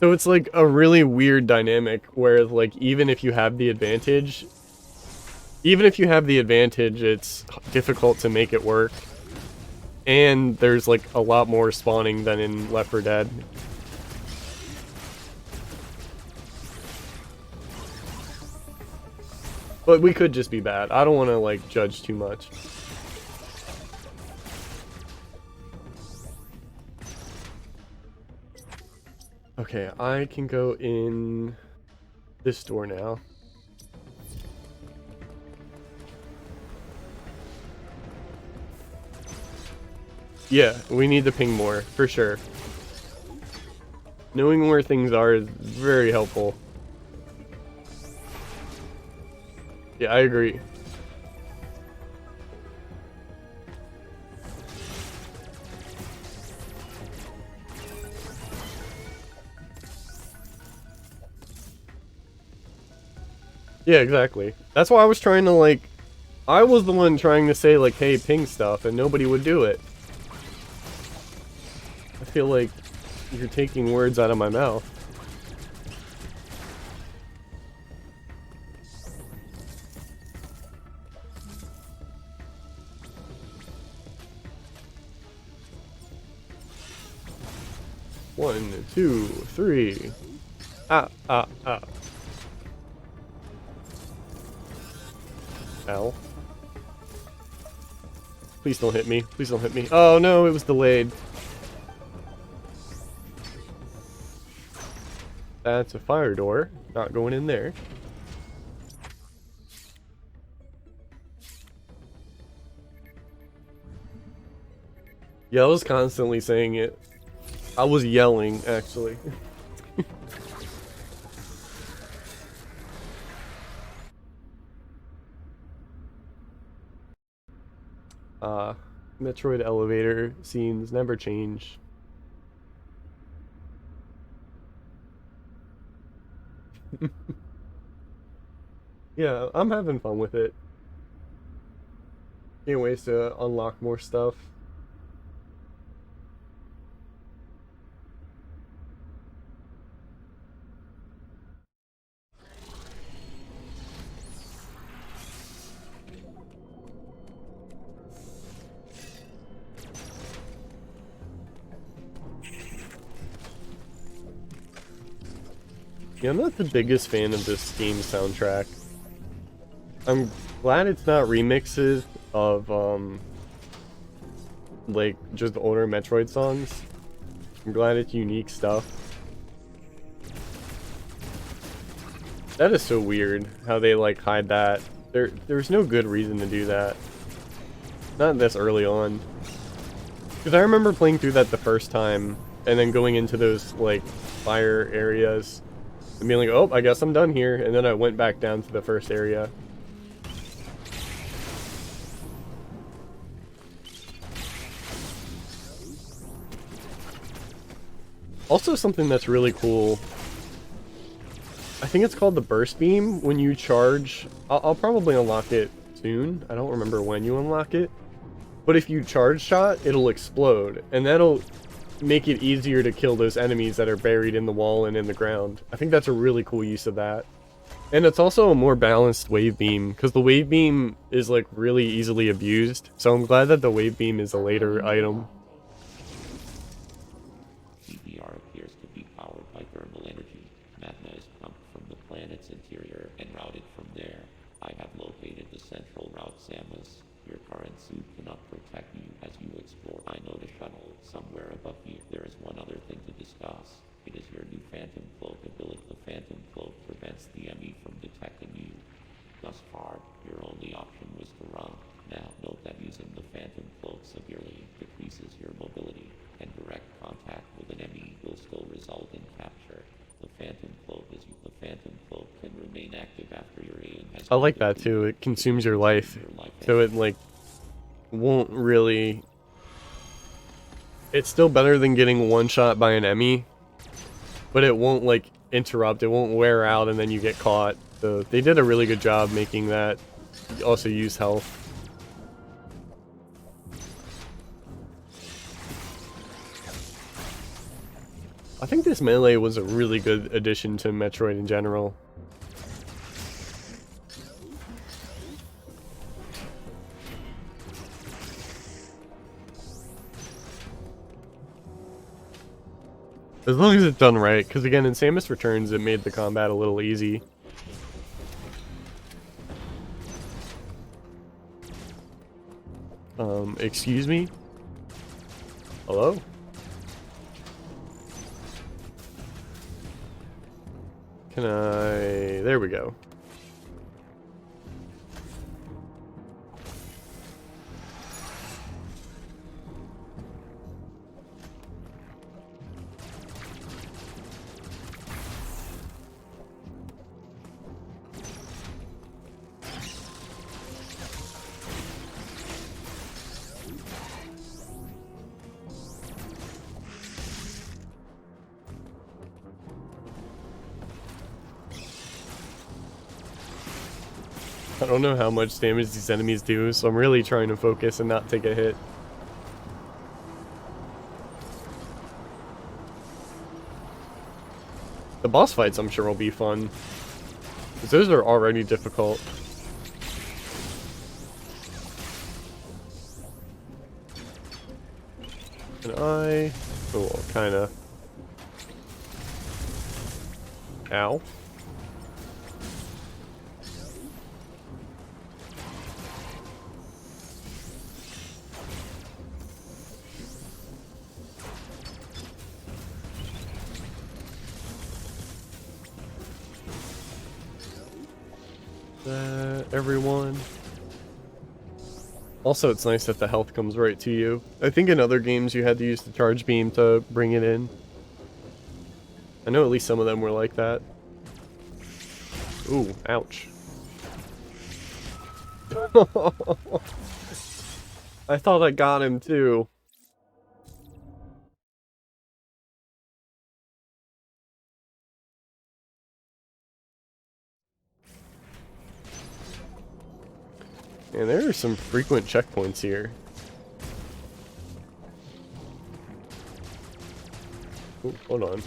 So it's, like, a really weird dynamic where, like, even if you have the advantage, it's difficult to make it work. And there's, like, a lot more spawning than in Left 4 Dead. But we could just be bad. I don't want to, like, judge too much. Okay, I can go in this door now. Yeah, we need to ping more, for sure. Knowing where things are is very helpful. Yeah, I agree. Yeah, exactly. That's why I was trying to, like... I was the one trying to say, like, hey, ping stuff, and nobody would do it. I feel like you're taking words out of my mouth. One, two, three. Ah. Ow. Please don't hit me. Please don't hit me. Oh no, it was delayed. That's a fire door. Not going in there. Yeah, I was constantly saying it. I was yelling, actually. Metroid elevator scenes never change. Yeah, I'm having fun with it. Can't wait to unlock more stuff. Yeah, I'm not the biggest fan of this game soundtrack. I'm glad it's not remixes of, like, just older Metroid songs. I'm glad it's unique stuff. That is so weird, how they, like, hide that. There's no good reason to do that. Not this early on. Because I remember playing through that the first time, and then going into those, like, fire areas, and being like, oh, I guess I'm done here, and then I went back down to the first area. Also, something that's really cool, I think it's called the burst beam. When you charge, I'll probably unlock it soon. I don't remember when you unlock it. But if you charge shot, it'll explode. And that'll make it easier to kill those enemies that are buried in the wall and in the ground. I think that's a really cool use of that. And it's also a more balanced wave beam, because the wave beam is like really easily abused. So I'm glad that the wave beam is a later item. GBR appears to be powered by thermal energy. Magma is pumped from the planet's interior and routed from there. I have located the central route, Samus. Your current suit cannot protect you as you explore. I know the shuttle somewhere above here. There is one other thing to discuss. It is your new Phantom Cloak ability. The Phantom Cloak prevents the enemy from detecting you. Thus far, your only option was to run. Now, note that using the Phantom Cloak severely decreases your mobility, and direct contact with an enemy will still result in capture. The Phantom Cloak can remain active after your aim has I like that too. It consumes your life. So it like won't really... It's still better than getting one shot by an enemy, but it won't like interrupt, it won't wear out and then you get caught. So they did a really good job making that also use health. I think this melee was a really good addition to Metroid in general. As long as it's done right, because again, in Samus Returns, it made the combat a little easy. Excuse me? Hello? Can I... There we go. I don't know how much damage these enemies do, so I'm really trying to focus and not take a hit. The boss fights, I'm sure, will be fun, because those are already difficult. And I... Oh, kinda. Ow. Everyone. Also, it's nice that the health comes right to you. I think in other games you had to use the charge beam to bring it in. I know at least some of them were like that. Ooh, ouch. I thought I got him too. And there are some frequent checkpoints here. Ooh, hold on.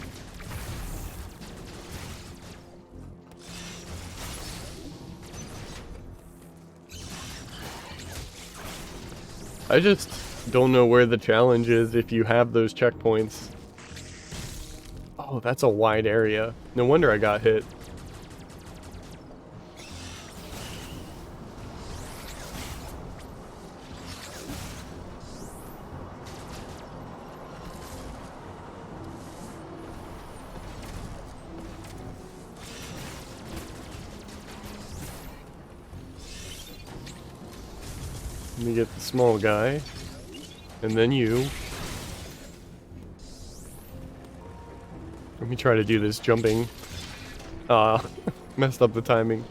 I just don't know where the challenge is if you have those checkpoints. Oh, that's a wide area. No wonder I got hit. Let me get the small guy. And then you. Let me try to do this jumping. Ah, messed up the timing.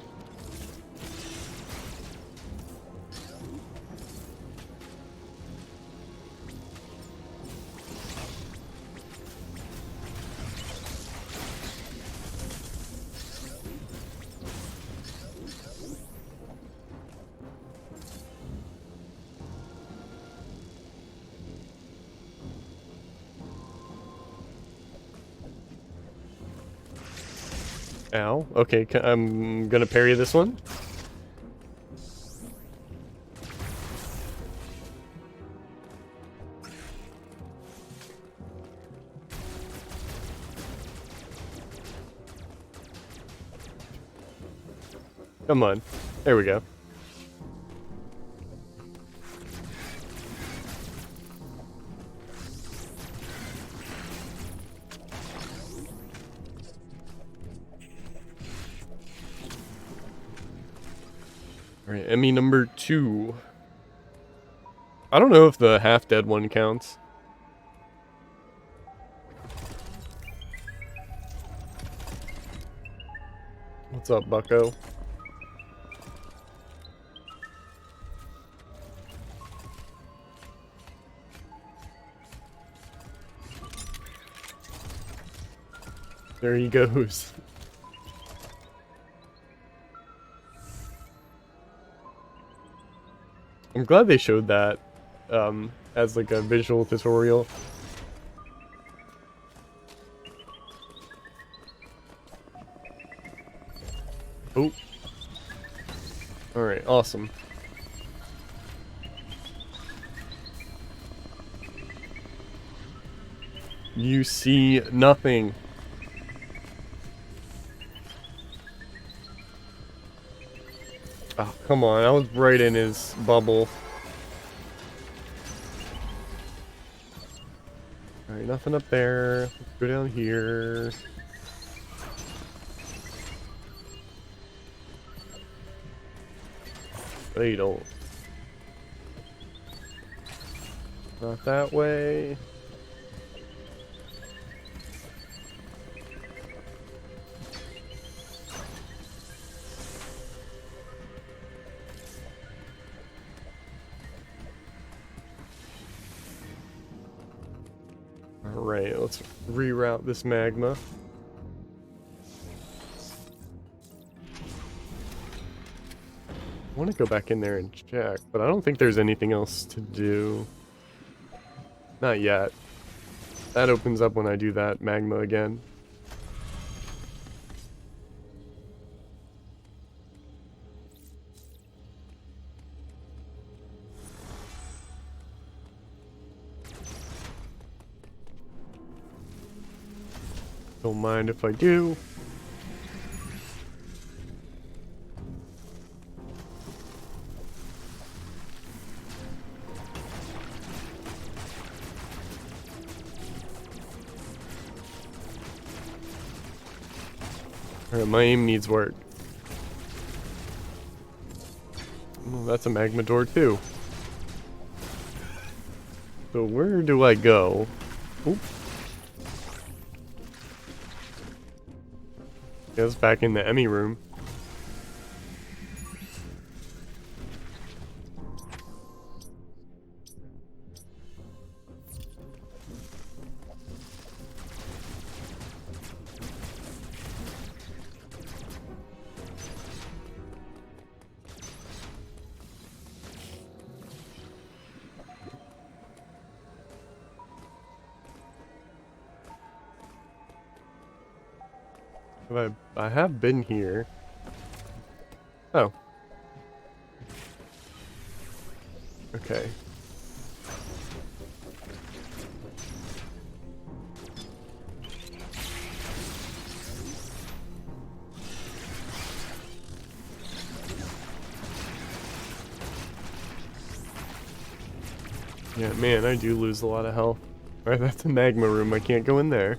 Ow. Okay, I'm gonna parry this one. Come on. There we go. Alright, Emmy number 2. I don't know if the half-dead one counts. What's up, bucko? There he goes. I'm glad they showed that as like a visual tutorial. Oh. Alright, awesome. You see nothing. Oh, come on. I was right in his bubble. Alright, nothing up there. Let's go down here. They don't. Not that way. Alright, let's reroute this magma. I want to go back in there and check, but I don't think there's anything else to do. Not yet. That opens up when I do that magma again. Don't mind if I do. Alright, my aim needs work. Oh, that's a magma door too. So where do I go? Oop. Guess back in the Emmy room. I have been here. Oh. Okay. Yeah, man, I do lose a lot of health. Alright, that's a magma room. I can't go in there.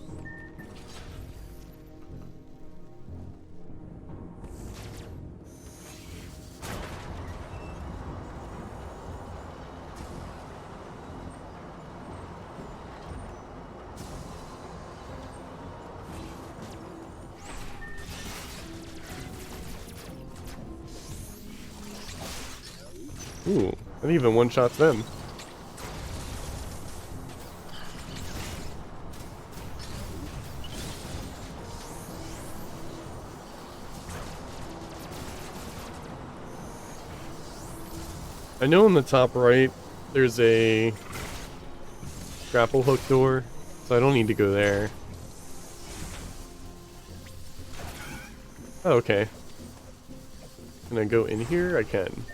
Ooh, that even one-shots them. I know in the top right, there's a grapple hook door, so I don't need to go there. Oh, okay. Can I go in here? I can.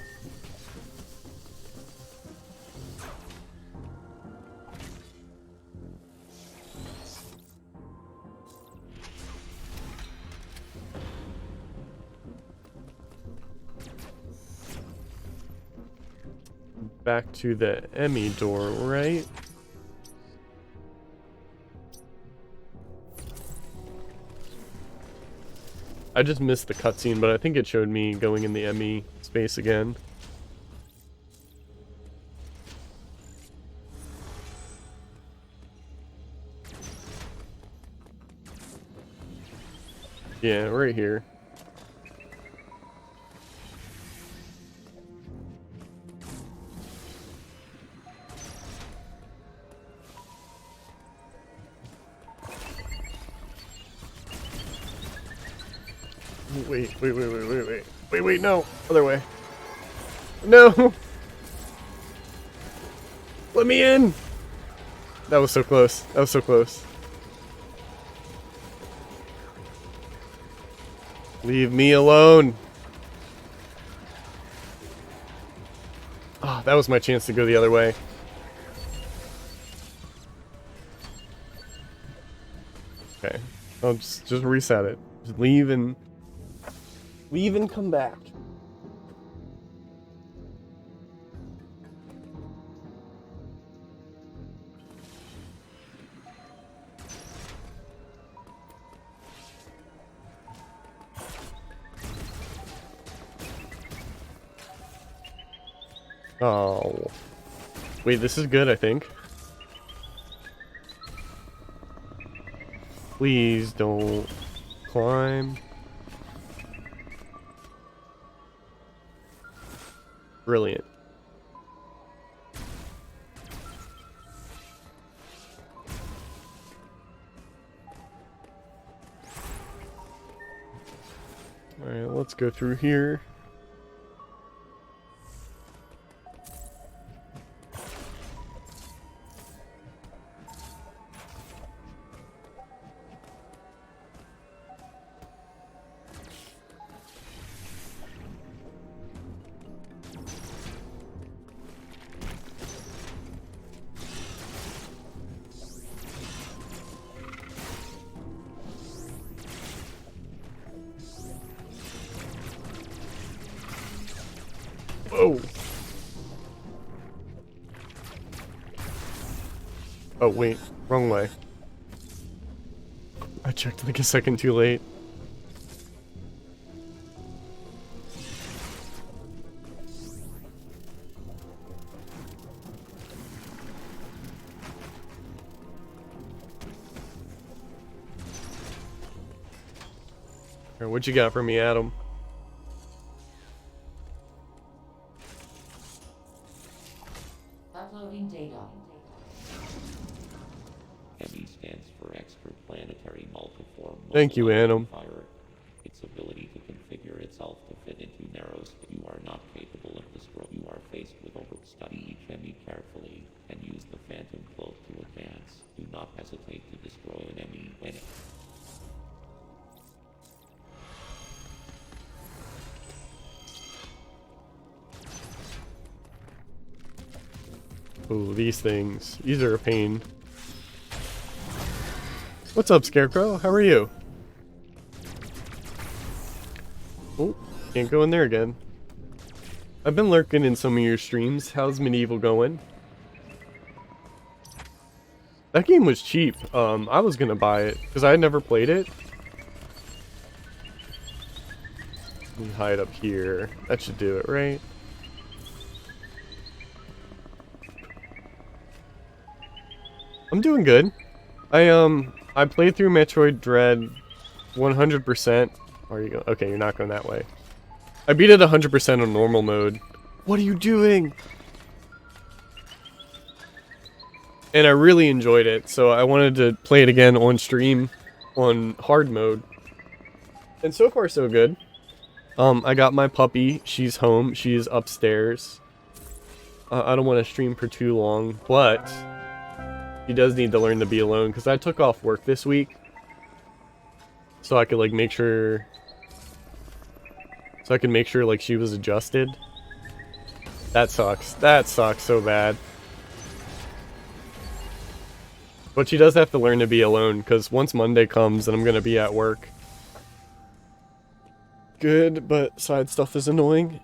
Back to the Emmy door, right? I just missed the cutscene, but I think it showed me going in the Emmy space again. Yeah, right here. Wait, no! Other way. No! Let me in! That was so close. That was so close. Leave me alone! Ah, that was my chance to go the other way. Okay. I'll just reset it. Just leave and come back. Oh. Wait, this is good, I think. Please don't climb. Brilliant. Alright, let's go through here. Oh. Oh, wait. Wrong way. I checked like a second too late. Alright, what you got for me, Adam? Uploading data. ME stands for Extraplanetary Multiform. Thank you, Adam. Modifier. Its ability to configure itself to fit into narrow space. You are not capable of destroying. You are faced with study each ME carefully and use the Phantom Cloak to advance. Do not hesitate to destroy an ME when it. Ooh, these things. These are a pain. What's up, Scarecrow? How are you? Oh, can't go in there again. I've been lurking in some of your streams. How's Medieval going? That game was cheap. I was gonna buy it because I had never played it. Let me hide up here. That should do it, right? I'm doing good. I played through Metroid Dread 100%. Are you going? Okay, you're not going that way. I beat it 100% on normal mode. What are you doing? And I really enjoyed it, so I wanted to play it again on stream on hard mode. And so far so good. I got my puppy. She's home. She's upstairs. I don't want to stream for too long, but she does need to learn to be alone because I took off work this week. So I could like make sure so I can make sure like she was adjusted. That sucks. That sucks so bad. But she does have to learn to be alone, because once Monday comes and I'm gonna be at work. Good, but side stuff is annoying.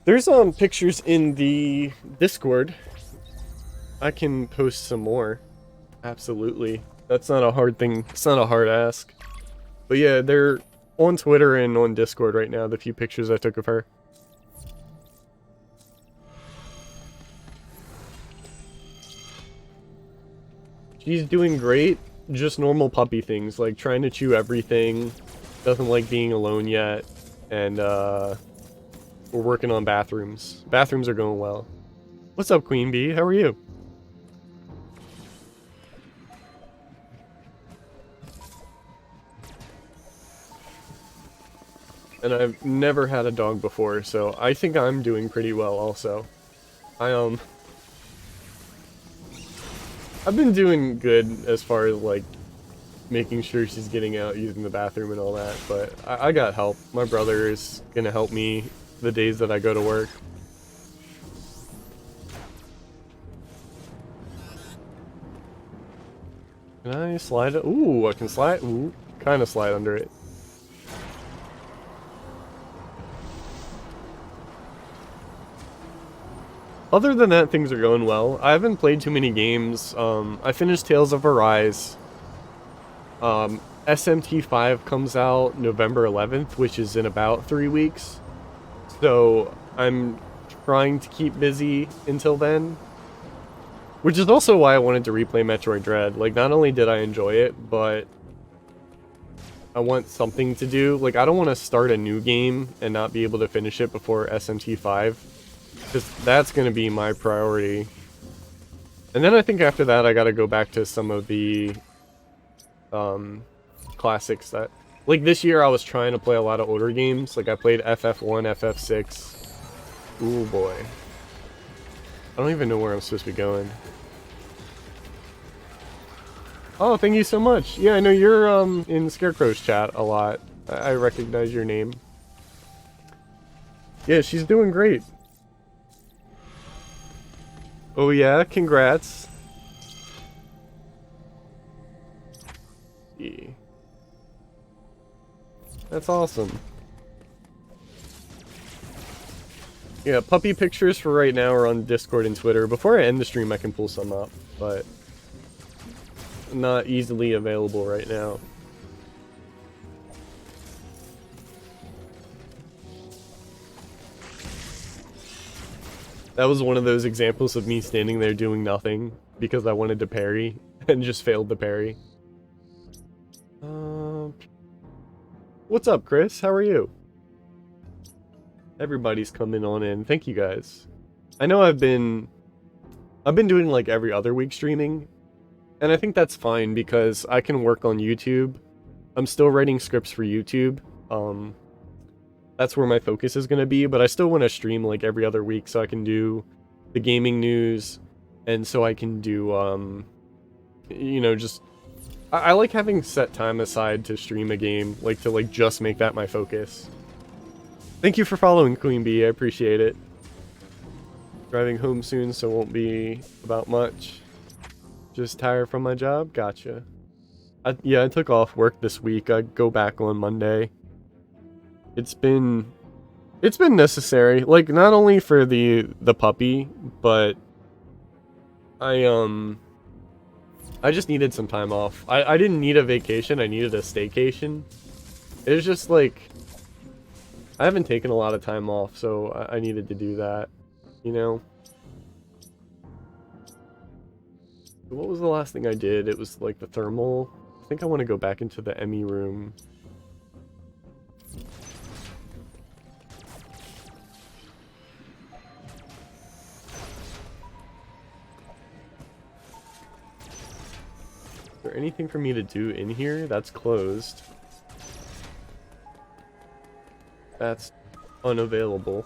There's pictures in the Discord. I can post some more. Absolutely. That's not a hard thing. It's not a hard ask. But yeah, they're on Twitter and on Discord right now, the few pictures I took of her. She's doing great. Just normal puppy things, like trying to chew everything. Doesn't like being alone yet. And we're working on bathrooms. Bathrooms are going well. What's up, Queen Bee? How are you? And I've never had a dog before, so I think I'm doing pretty well also. I've been doing good as far as like making sure she's getting out, using the bathroom and all that, but I got help. My brother is gonna help me the days that I go to work. Can I slide it? Ooh, I can slide. Ooh, kind of slide under it. Other than that, things are going well. I haven't played too many games. I finished Tales of Arise. SMT5 comes out November 11th, which is in about 3 weeks. So I'm trying to keep busy until then. Which is also why I wanted to replay Metroid Dread. Like, not only did I enjoy it, but I want something to do. Like, I don't want to start a new game and not be able to finish it before SMT5. Because that's going to be my priority. And then I think after that I gotta go back to some of the classics that... Like this year I was trying to play a lot of older games. Like I played FF1, FF6. Ooh boy. I don't even know where I'm supposed to be going. Oh, thank you so much. Yeah, I know you're in Scarecrow's chat a lot. I recognize your name. Yeah, she's doing great. Oh yeah, congrats. Yeah. That's awesome. Yeah, puppy pictures for right now are on Discord and Twitter. Before I end the stream, I can pull some up, but not easily available right now. That was one of those examples of me standing there doing nothing because I wanted to parry and just failed to parry. What's up, Chris? How are you? Everybody's coming on in. Thank you guys. I know I've been doing like every other week streaming, and I think that's fine because I can work on YouTube. I'm still writing scripts for YouTube. That's where my focus is going to be, but I still want to stream like every other week so I can do the gaming news, and so I can do, you know, just... I like having set time aside to stream a game, like to like just make that my focus. Thank you for following, Queen Bee, I appreciate it. Driving home soon, so won't be about much. Just tired from my job? Gotcha. Yeah, I took off work this week. I go back on Monday. It's been necessary, like not only for the puppy, but I just needed some time off. I didn't need a vacation, I needed a staycation. It was just like I haven't taken a lot of time off, so I needed to do that, you know. What was the last thing I did? It was like the thermal. I think I want to go back into the Emmy room. Is there anything for me to do in here? That's closed. That's unavailable.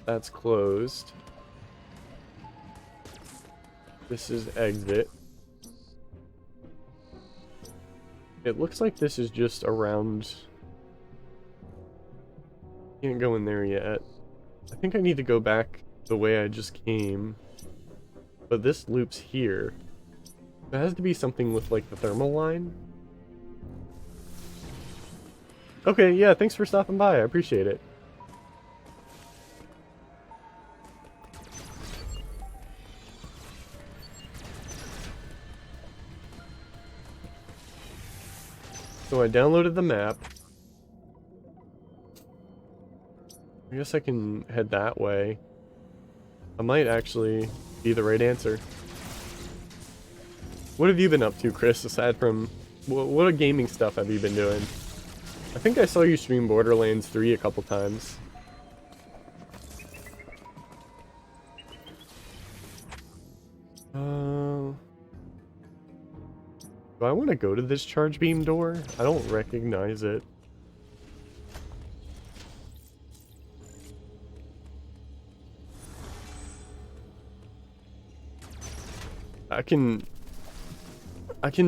That's closed. This is exit. It looks like this is just around... Can't go in there yet. I think I need to go back the way I just came. But this loops here. There has to be something with, like, the thermal line. Okay, yeah, thanks for stopping by. I appreciate it. So I downloaded the map. I guess I can head that way. I might actually be the right answer. What have you been up to, Chris, aside from... What gaming stuff have you been doing? I think I saw you stream Borderlands 3 a couple times. Do I want to go to this charge beam door? I don't recognize it. I can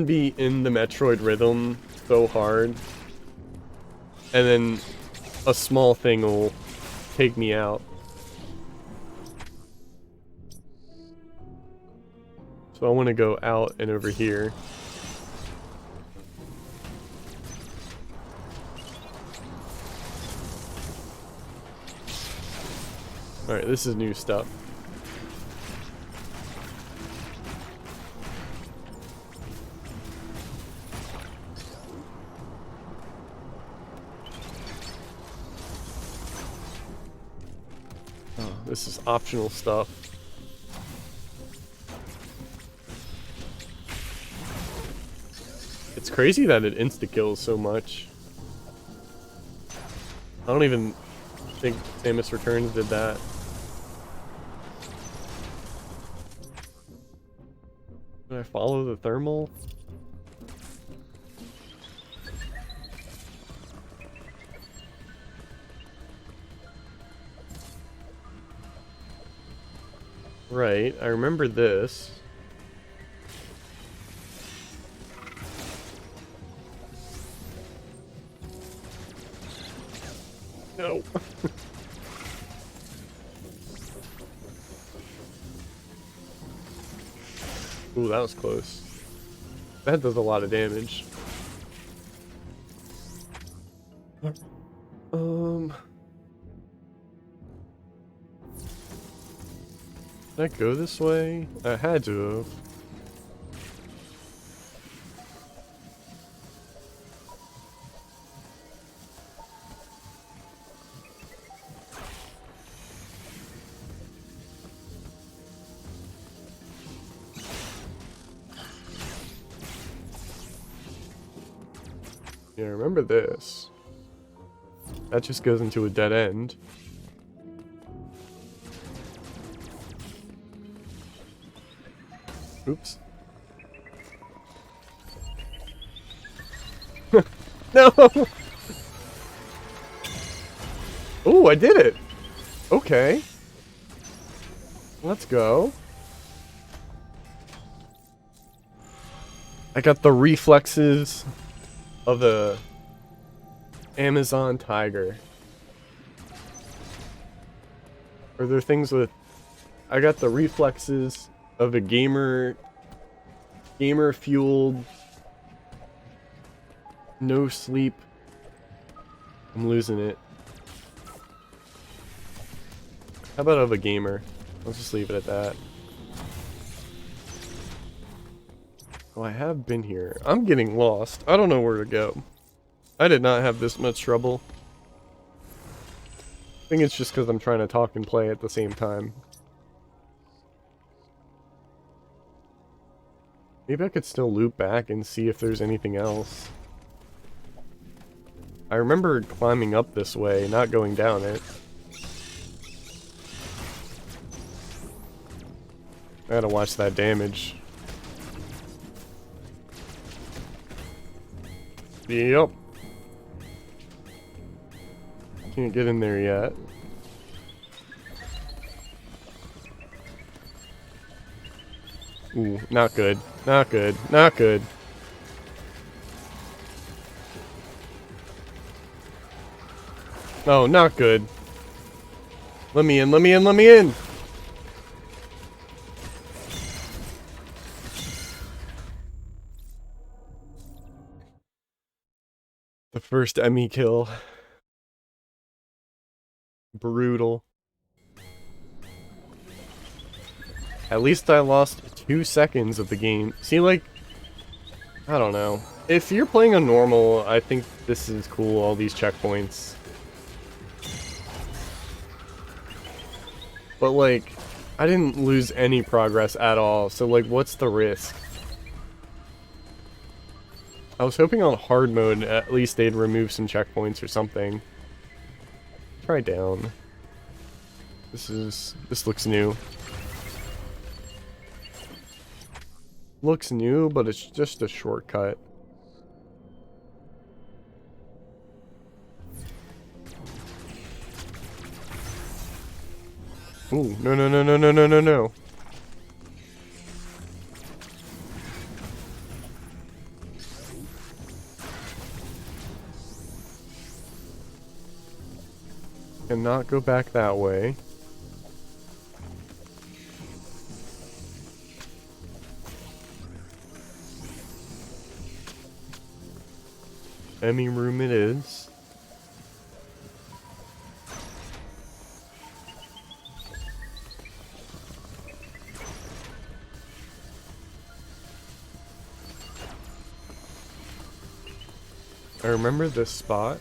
be in the Metroid rhythm so hard, and then a small thing will take me out. So I want to go out and over here. Alright, this is new stuff. Oh, this is optional stuff. It's crazy that it insta-kills so much. I don't even think Samus Returns did that. Did I follow the thermal? Right, I remember this. No. Ooh, that was close. That does a lot of damage. Did I go this way? I had to have. Yeah, remember this. That just goes into a dead end. Oops. No! Oh, I did it! Okay. Let's go. I got the reflexes of the Amazon tiger. Are there things with... I got the reflexes of a gamer-fueled, no sleep. I'm losing it. How about of a gamer? Let's just leave it at that. Oh, I have been here. I'm getting lost. I don't know where to go. I did not have this much trouble. I think it's just because I'm trying to talk and play at the same time. Maybe I could still loop back and see if there's anything else. I remember climbing up this way, not going down it. I gotta watch that damage. Yep. Can't get in there yet. Ooh, not good. Not good. Not good. Oh, not good. Let me in, let me in, let me in! The first Emmy kill. Brutal. At least I lost 2 seconds of the game. See, like, I don't know. If you're playing on normal, I think this is cool, all these checkpoints. But, like, I didn't lose any progress at all, so, like, what's the risk? I was hoping on hard mode, at least they'd remove some checkpoints or something. Try down. This looks new. Looks new, but it's just a shortcut. Ooh, no, no, no, no, no, no, no, no. Cannot go back that way. Emmy room it is. I remember this spot.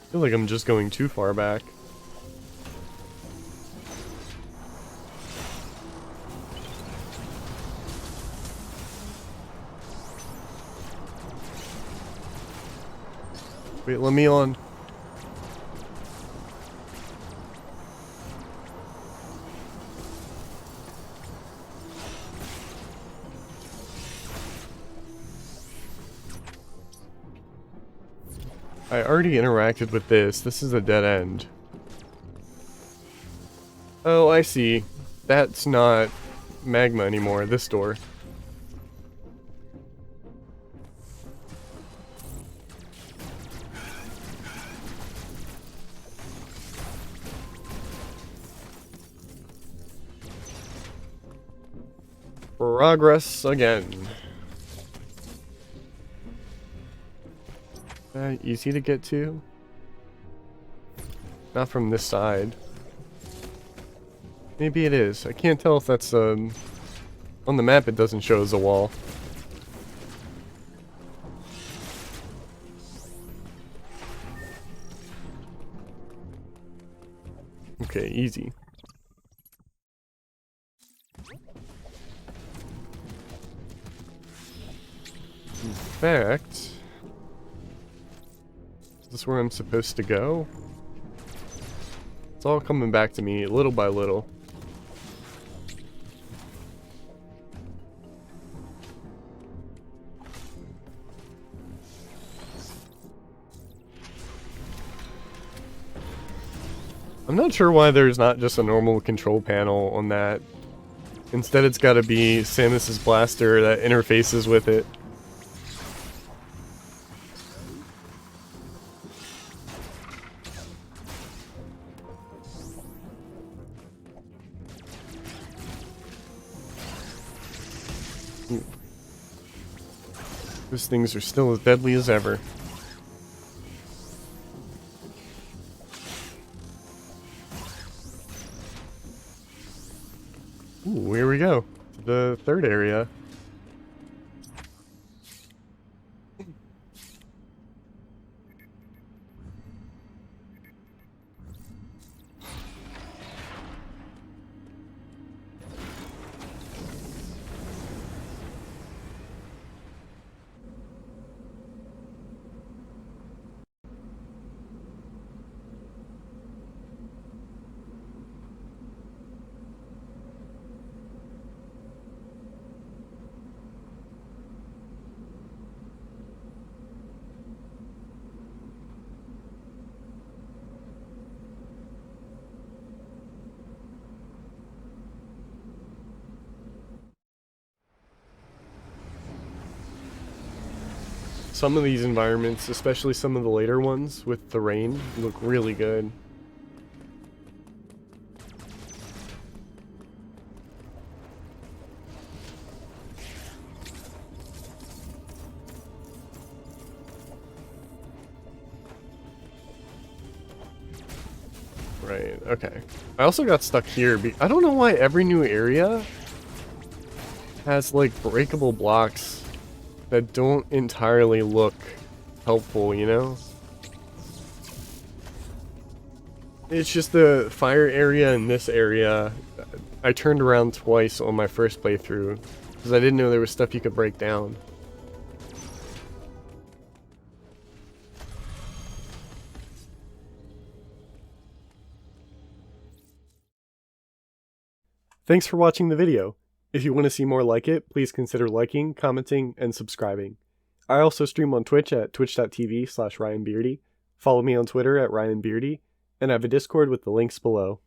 I feel like I'm just going too far back. Wait, let me on. I already interacted with this. This is a dead end. Oh, I see. That's not magma anymore, this door. Progress again. Easy to get to? Not from this side. Maybe it is. I can't tell if that's, on the map it doesn't show as a wall. Okay, easy. In fact, is this where I'm supposed to go? It's all coming back to me little by little. I'm not sure why there's not just a normal control panel on that. Instead, it's got to be Samus's blaster that interfaces with it. Ooh. Those things are still as deadly as ever. Ooh, here we go. To the third area. Some of these environments, especially some of the later ones with the rain, look really good. Right, okay. I also got stuck here. I don't know why every new area has, like, breakable blocks that don't entirely look helpful, you know? It's just the fire area and this area. I turned around twice on my first playthrough because I didn't know there was stuff you could break down. Thanks for watching the video. If you want to see more like it, please consider liking, commenting, and subscribing. I also stream on Twitch at twitch.tv/RyanBeardy. Follow me on Twitter at RyanBeardy, and I have a Discord with the links below.